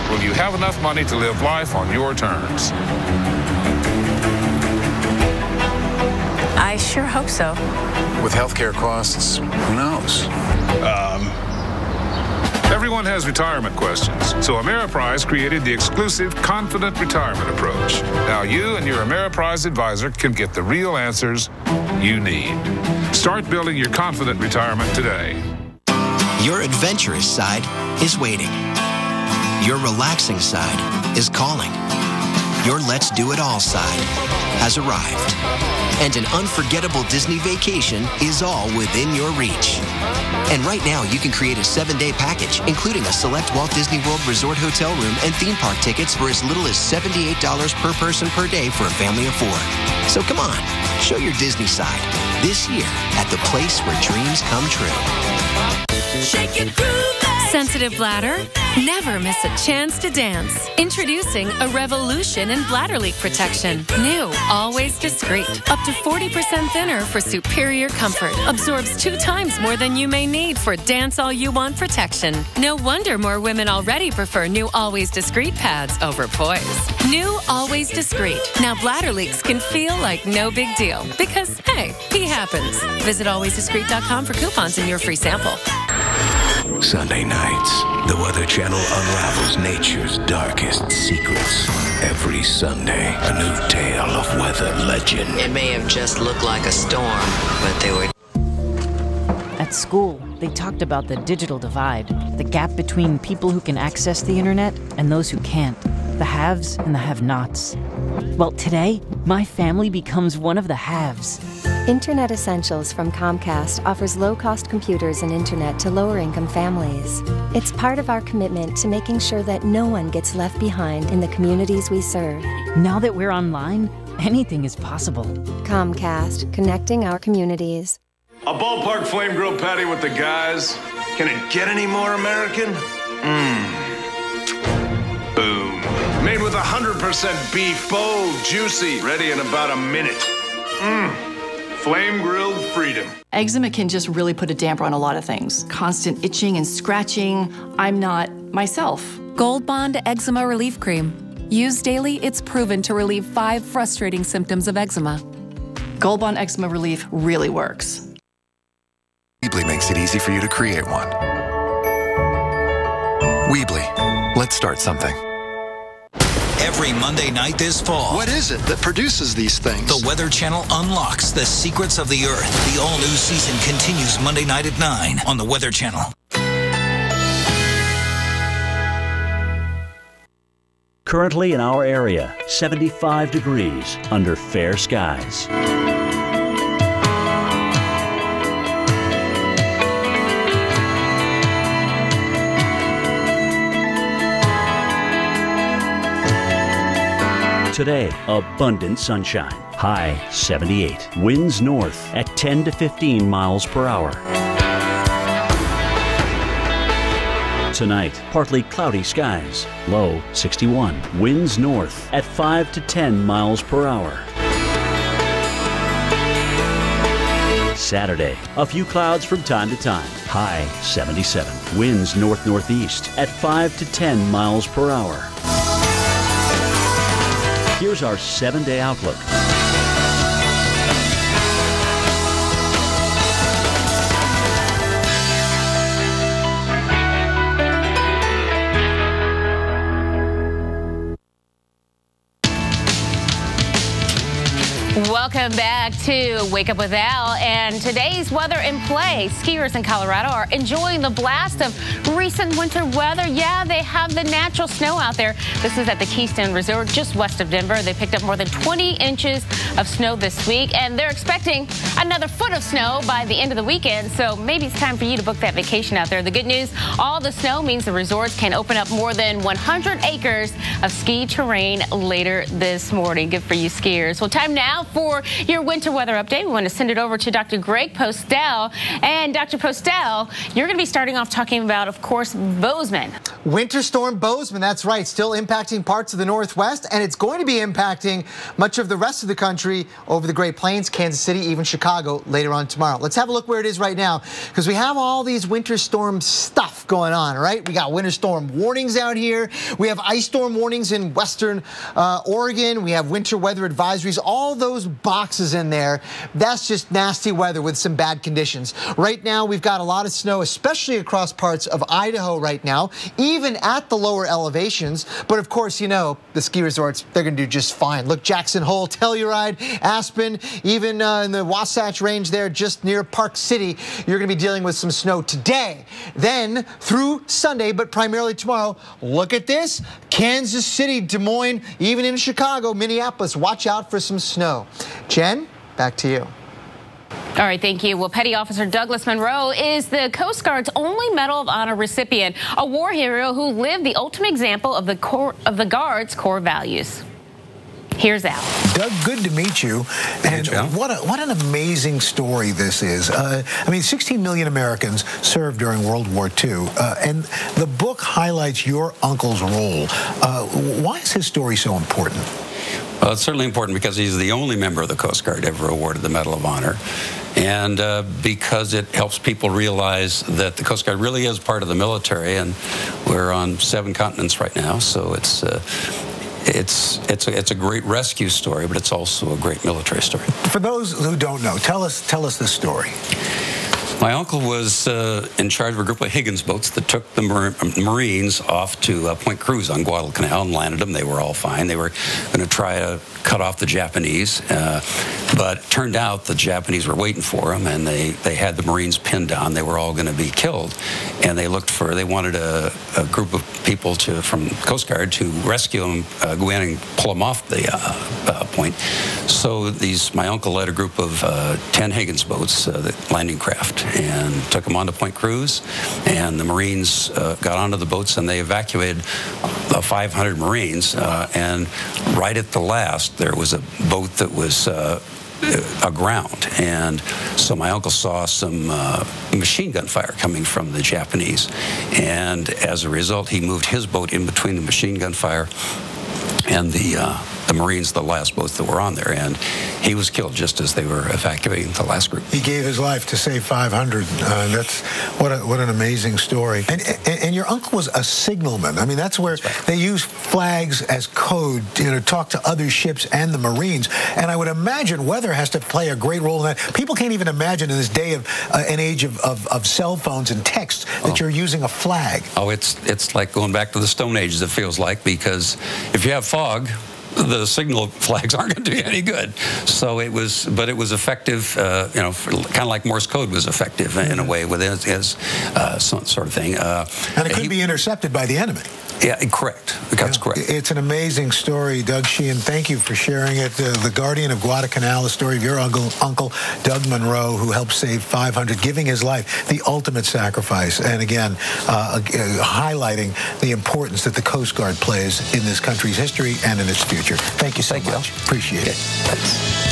will you have enough money to live life on your terms?
I
I sure hope so.
With healthcare costs, who knows?
Everyone has retirement questions, so Ameriprise created the exclusive Confident Retirement approach. Now you and your Ameriprise advisor can get the real answers you need. Start building your Confident Retirement today.
Your adventurous side is waiting. Your relaxing side is calling. Your Let's Do It All side has arrived. And an unforgettable Disney vacation is all within your reach. And right now, you can create a 7-day package, including a select Walt Disney World Resort hotel room and theme park tickets for as little as $78 per person per day for a family of 4. So come on, show your Disney side this year at the place where dreams come true.
Shake it, groove it. Sensitive bladder? Never miss a chance to dance. Introducing a revolution in bladder leak protection. New, always discreet. Up to 40% thinner for superior comfort. Absorbs 2 times more than you may need for dance all you want protection. No wonder more women already prefer new Always Discreet pads over Poise. New Always Discreet. Now bladder leaks can feel like no big deal. Because, hey, pee happens. Visit alwaysdiscreet.com for coupons and your free sample.
Sunday nights, the Weather Channel unravels nature's darkest secrets. Every Sunday, a new tale of weather legend.
It may have just looked like a storm, but they were...
At school, they talked about the digital divide, the gap between people who can access the internet and those who can't, the haves and the have-nots. Well, today, my family becomes one of the haves.
Internet Essentials from Comcast offers low-cost computers and internet to lower-income families. It's part of our commitment to making sure that no one gets left behind in the communities we serve.
Now that we're online, anything is possible.
Comcast, connecting our communities.
A ballpark flame grilled patty with the guys. Can it get any more American? Boom. Made with 100% beef, bold, juicy, ready in about a minute. Flame grilled freedom.
Eczema can just really put a damper on a lot of things. Constant itching and scratching. I'm not myself.
Gold Bond Eczema Relief Cream. Used daily, it's proven to relieve 5 frustrating symptoms of eczema.
Gold Bond Eczema Relief really works.
Weebly makes it easy for you to create one. Weebly, let's start something.
Every Monday night this fall.
What is it that produces these things?
The Weather Channel unlocks the secrets of the Earth. The all-new season continues Monday night at 9 on the Weather Channel.
Currently in our area, 75 degrees under fair skies. Today, abundant sunshine. High 78. Winds north at 10 to 15 miles per hour. Tonight, partly cloudy skies. Low 61. Winds north at 5 to 10 miles per hour. Saturday, a few clouds from time to time. High 77. Winds north-northeast at 5 to 10 miles per hour. Here's our 7-day outlook.
Welcome back to Wake Up with Al, and today's weather in play. Skiers in Colorado are enjoying the blast of recent winter weather. Yeah, they have the natural snow out there. This is at the Keystone Resort just west of Denver. They picked up more than 20 inches of snow this week, and they're expecting another foot of snow by the end of the weekend, so maybe it's time for you to book that vacation out there. The good news, all the snow means the resorts can open up more than 100 acres of ski terrain later this morning. Good for you skiers. Well, time now for your winter weather update. We want to send it over to Dr. Greg Postel. And Dr. Postel, you're going to be starting off talking about, of course, Bozeman.
Winter Storm Bozeman, that's right, still impacting parts of the Northwest, and it's going to be impacting much of the rest of the country over the Great Plains, Kansas City, even Chicago later on tomorrow. Let's have a look where it is right now, because we have all these winter storm stuff going on, right? We got winter storm warnings out here. We have ice storm warnings in western Oregon. We have winter weather advisories. All those big boxes in there. That's just nasty weather with some bad conditions. Right now, we've got a lot of snow, especially across parts of Idaho right now, even at the lower elevations. But of course, you know, the ski resorts, they're going to do just fine. Look, Jackson Hole, Telluride, Aspen, even in the Wasatch Range there, just near Park City, you're going to be dealing with some snow today. Then through Sunday, but primarily tomorrow, look at this. Kansas City, Des Moines, even in Chicago, Minneapolis, watch out for some snow. Jen, back to you.
All right, thank you. Well, Petty Officer Douglas Monroe is the Coast Guard's only Medal of Honor recipient, a war hero who lived the ultimate example of the Guard's core values. Here's Al.
Doug, good to meet you. And what an amazing story this is. I mean, 16 million Americans served during World War II, and the book highlights your uncle's role. Why is his story so important?
Well, it's certainly important because he's the only member of the Coast Guard ever awarded the Medal of Honor, and because it helps people realize that the Coast Guard really is part of the military, and we're on 7 continents right now, so it's a great rescue story, but it's also a great military story.
For those who don't know, tell us this story.
My uncle was in charge of a group of Higgins boats that took the Marines off to Point Cruz on Guadalcanal and landed them. They were all fine. They were going to try to cut off the Japanese, but it turned out the Japanese were waiting for them, and they had the Marines pinned down. They were all going to be killed, and they wanted a group of people from Coast Guard to rescue them, go in and pull them off the point. So my uncle led a group of 10 Higgins boats, the landing craft, and took them onto Point Cruz, and the Marines got onto the boats and they evacuated 500 Marines, and right at the last there was a boat that was aground, and so my uncle saw some machine gun fire coming from the Japanese, and as a result he moved his boat in between the machine gun fire and the Marines, the last boats that were on there, and he was killed just as they were evacuating the last group.
He gave his life to save 500. That's what an amazing story. And your uncle was a signalman. I mean, that's where they use flags as code, to talk to other ships and the Marines. And I would imagine weather has to play a great role in that. People can't even imagine in this day of an age of cell phones and text that you're using a flag.
Oh, it's like going back to the Stone Ages, it feels like, because if you have fog, the signal flags aren't going to do you any good. So it was effective, kind of like Morse code was effective in a way with his sort of thing.
And it could be intercepted by the enemy.
Yeah, correct. That's correct.
It's an amazing story, Doug Sheehan. Thank you for sharing it. The Guardian of Guadalcanal, the story of your uncle, Doug Monroe, who helped save 500, giving his life, the ultimate sacrifice. And again, highlighting the importance that the Coast Guard plays in this country's history and in its future. Thank you so much. Appreciate it. Thanks.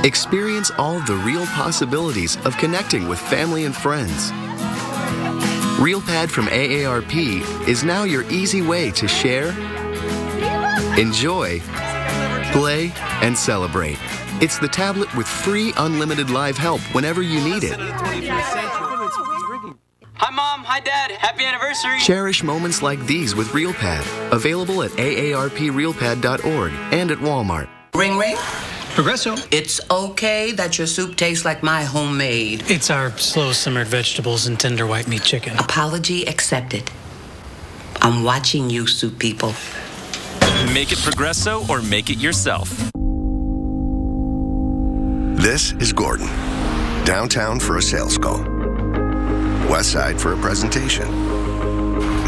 Experience all the real possibilities of connecting with family and friends. RealPad from AARP is now your easy way to share, enjoy, play, and celebrate. It's the tablet with free unlimited live help whenever you need it.
Hi, Mom. Hi, Dad. Happy anniversary.
Cherish moments like these with RealPad. Available at aarprealpad.org and at Walmart.
Ring, ring.
Progresso.
It's okay that your soup tastes like my homemade.
It's our slow-simmered vegetables and tender white meat chicken.
Apology accepted. I'm watching you, soup people.
Make it Progresso or make it yourself.
This is Gordon. Downtown for a sales call. West Side for a presentation.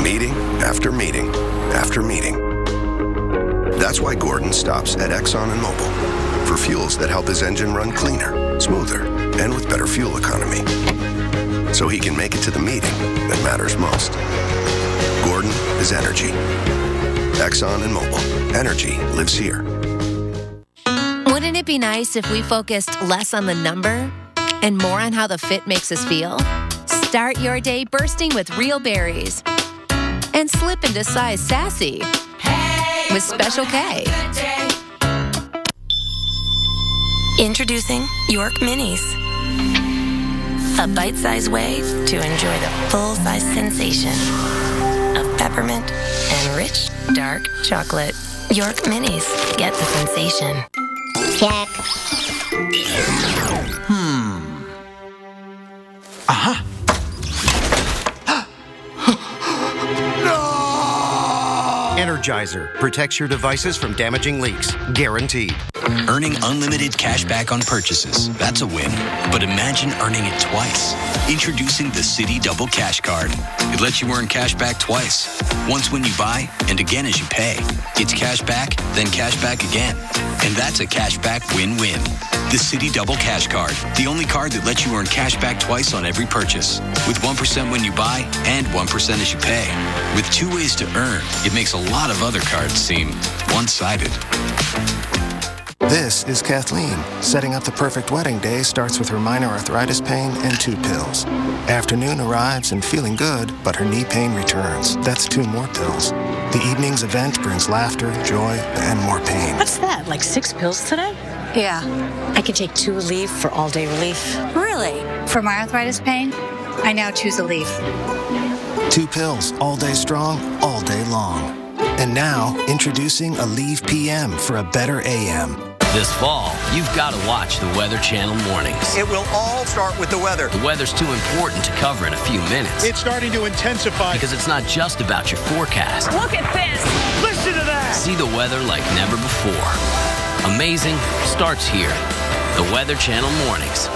Meeting after meeting after meeting. That's why Gordon stops at Exxon and Mobil for fuels that help his engine run cleaner, smoother, and with better fuel economy. So he can make it to the meeting that matters most. Gordon is energy. Exxon and Mobil. Energy lives here.
Wouldn't it be nice if we focused less on the number and more on how the fit makes us feel? Start your day bursting with real berries. And slip into size sassy with Special K.
Introducing York Minis. A bite-sized way to enjoy the full-size sensation of peppermint and rich, dark chocolate. York Minis. Get the sensation. Check.
Aha.
Energizer protects your devices from damaging leaks, guaranteed.
Earning unlimited cash back on purchases, that's a win. But imagine earning it twice. Introducing the Citi Double Cash Card. It lets you earn cash back twice. Once when you buy, and again as you pay. It's cash back, then cash back again. And that's a cash back win-win. The Citi Double Cash Card, the only card that lets you earn cash back twice on every purchase. With 1% when you buy and 1% as you pay. With 2 ways to earn, it makes a lot of other cards seem one-sided.
This is Kathleen. Setting up the perfect wedding day starts with her minor arthritis pain and 2 pills. Afternoon arrives and feeling good, but her knee pain returns. That's 2 more pills. The evening's event brings laughter, joy, and more pain.
What's that, like 6 pills today?
Yeah. I can take 2 Aleve for all-day relief. Really? For my arthritis pain, I now choose Aleve.
2 pills, all day strong, all day long. And now, introducing Aleve PM for a better AM.
This fall, you've got to watch the Weather Channel mornings.
It will all start with the weather.
The weather's too important to cover in a few minutes.
It's starting to intensify.
Because it's not just about your forecast.
Look at this!
Listen to that!
See the weather like never before. Amazing starts here. The Weather Channel mornings.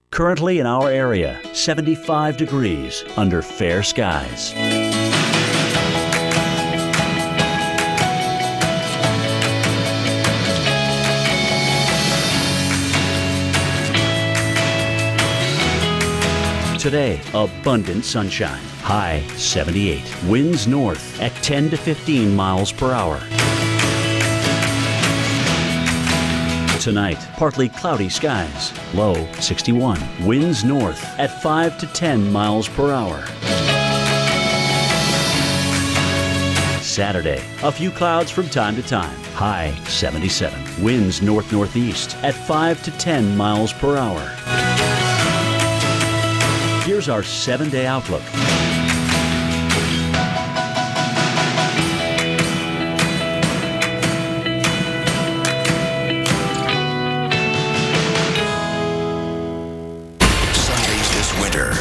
Currently in our area, 75 degrees under fair skies. Today, abundant sunshine. High 78. Winds north at 10 to 15 miles per hour. Tonight, partly cloudy skies. Low 61. Winds north at 5 to 10 miles per hour. Saturday, a few clouds from time to time. High 77. Winds north-northeast at 5 to 10 miles per hour. Here's our 7-day outlook.
Sundays this winter.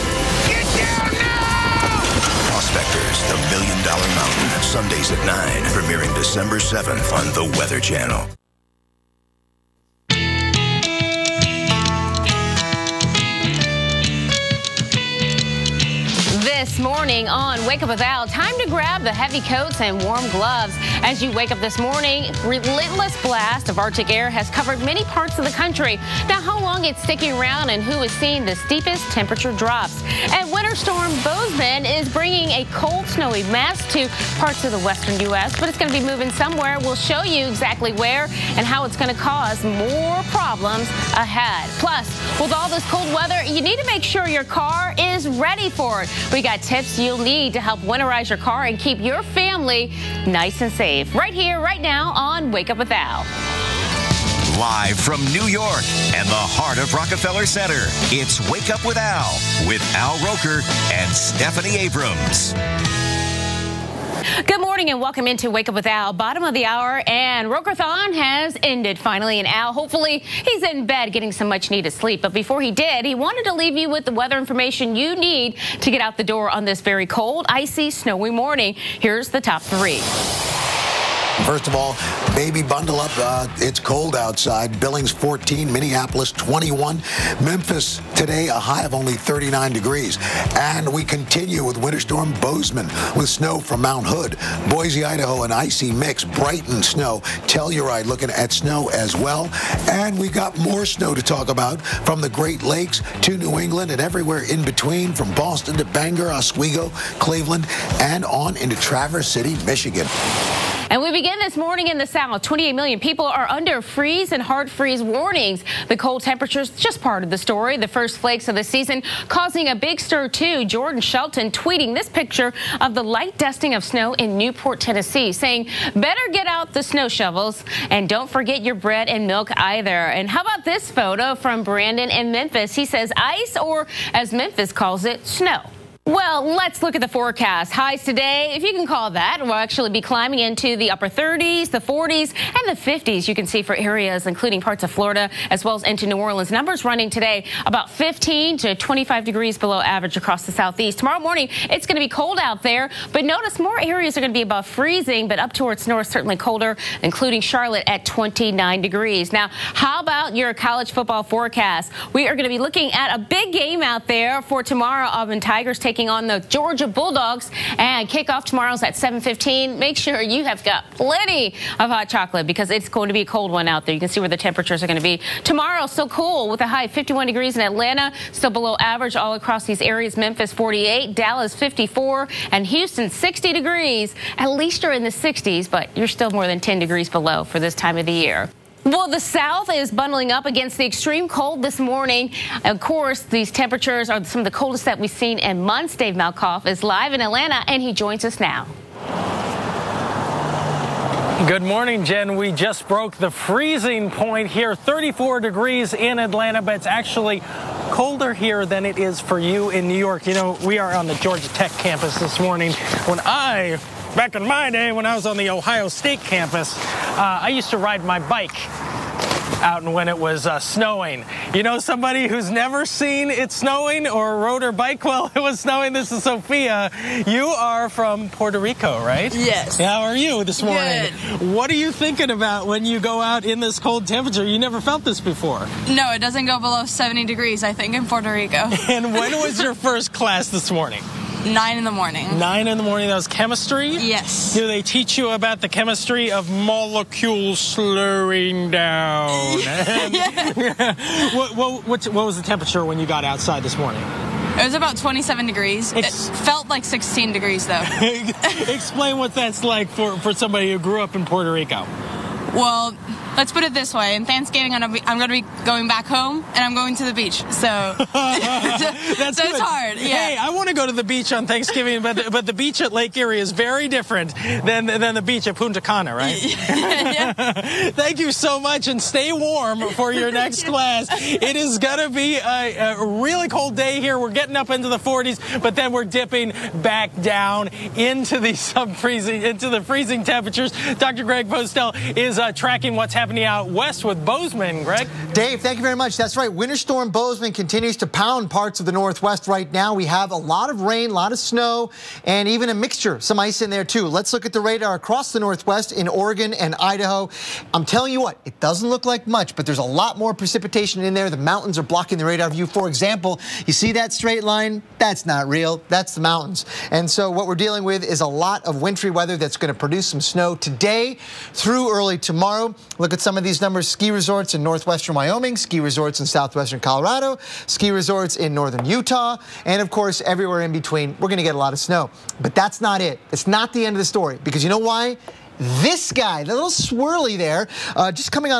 Get down now! Prospectors, the $1 Million Mountain. Sundays at 9. Premiering December 7th on the Weather Channel.
This morning on Wake Up with Al, time to grab the heavy coats and warm gloves. As you wake up this morning, relentless blast of Arctic air has covered many parts of the country. Now, how long it's sticking around and who is seeing the steepest temperature drops. And Winter Storm Bozeman is bringing a cold, snowy mass to parts of the western U.S., but it's going to be moving somewhere. We'll show you exactly where and how it's going to cause more problems ahead. Plus, with all this cold weather, you need to make sure your car is ready for it. We got tips you'll need to help winterize your car and keep your family nice and safe. Right here, right now on Wake Up with Al.
Live from New York and the heart of Rockefeller Center, it's Wake Up with Al with Al Roker and Stephanie Abrams.
Good morning and welcome into Wake Up with Al. Bottom of the hour, and Roker-thon has ended finally. And Al, hopefully he's in bed getting some much needed sleep. But before he did, he wanted to leave you with the weather information you need to get out the door on this very cold, icy, snowy morning. Here's the top 3.
First of all, baby, bundle up. It's cold outside. Billings 14, Minneapolis 21, Memphis today a high of only 39 degrees. And we continue with Winter Storm Bozeman with snow from Mount Hood. Boise, Idaho, an icy mix. Brighton snow. Telluride looking at snow as well. And we got more snow to talk about from the Great Lakes to New England and everywhere in between, from Boston to Bangor, Oswego, Cleveland, and on into Traverse City, Michigan.
And we begin this morning in the South. 28 million people are under freeze and hard freeze warnings. The cold temperatures just part of the story. The first flakes of the season causing a big stir too. Jordan Shelton tweeting this picture of the light dusting of snow in Newport, Tennessee, saying better get out the snow shovels and don't forget your bread and milk either. And how about this photo from Brandon in Memphis? He says ice, or as Memphis calls it, snow. Well, let's look at the forecast. Highs today, if you can call that, will actually be climbing into the upper 30s, the 40s, and the 50s. You can see for areas including parts of Florida as well as into New Orleans. Numbers running today about 15 to 25 degrees below average across the southeast. Tomorrow morning, it's going to be cold out there, but notice more areas are going to be above freezing, but up towards north, certainly colder, including Charlotte at 29 degrees. Now, how about your college football forecast? We are going to be looking at a big game out there for tomorrow. Auburn Tigers taking on the Georgia Bulldogs, and kickoff tomorrow's at 7:15. Make sure you have got plenty of hot chocolate because it's going to be a cold one out there. You can see where the temperatures are going to be. Tomorrow, still cool with a high of 51 degrees in Atlanta, still below average all across these areas. Memphis 48, Dallas 54, and Houston 60 degrees. At least you're in the 60s, but you're still more than 10 degrees below for this time of the year. Well, the South is bundling up against the extreme cold this morning. Of course, these temperatures are some of the coldest that we've seen in months. Dave Malkoff is live in Atlanta, and he joins us now.
Good morning, Jen. We just broke the freezing point here, 34 degrees in Atlanta, but it's actually colder here than it is for you in New York. You know, we are on the Georgia Tech campus this morning. Back in my day, when I was on the Ohio State campus, I used to ride my bike out when it was snowing. You know somebody who's never seen it snowing or rode her bike while it was snowing? This is Sophia. You are from Puerto Rico, right?
Yes.
How are you this morning?
Good.
What are you thinking about when you go out in this cold temperature? You never felt this before.
No, it doesn't go below 70 degrees, I think, in Puerto Rico.
And when was your first class this morning?
9 in the morning.
9 in the morning. That was chemistry?
Yes.
Do they teach you about the chemistry of molecules slowing down? What was the temperature when you got outside this morning?
It was about 27 degrees. It felt like 16 degrees, though.
Explain what that's like for somebody who grew up in Puerto Rico.
Well, let's put it this way. In Thanksgiving, I'm going to be going back home, and I'm going to the beach. So,
That's
it's hard. Yeah.
Hey, I want to go to the beach on Thanksgiving, but the beach at Lake Erie is very different than the beach at Punta Cana, right?
Yeah.
Thank you so much, and stay warm for your next class. It is going to be a really cold day here. We're getting up into the 40s, but then we're dipping back down into the freezing temperatures. Dr. Greg Postel is tracking what's happening out west with Bozeman. Greg?
Dave, thank you very much. That's right. Winter Storm Bozeman continues to pound parts of the Northwest right now. We have a lot of rain, a lot of snow, and even a mixture, some ice in there too. Let's look at the radar across the Northwest in Oregon and Idaho. I'm telling you what, it doesn't look like much, but there's a lot more precipitation in there. The mountains are blocking the radar view. For example, you see that straight line? That's not real. That's the mountains. And so what we're dealing with is a lot of wintry weather that's going to produce some snow today through early tomorrow. Look at some of these numbers. Ski resorts in northwestern Wyoming, ski resorts in southwestern Colorado, ski resorts in northern Utah, and of course everywhere in between. We're going to get a lot of snow. But that's not it. It's not the end of the story, because you know why? This guy, the little swirly there, just coming on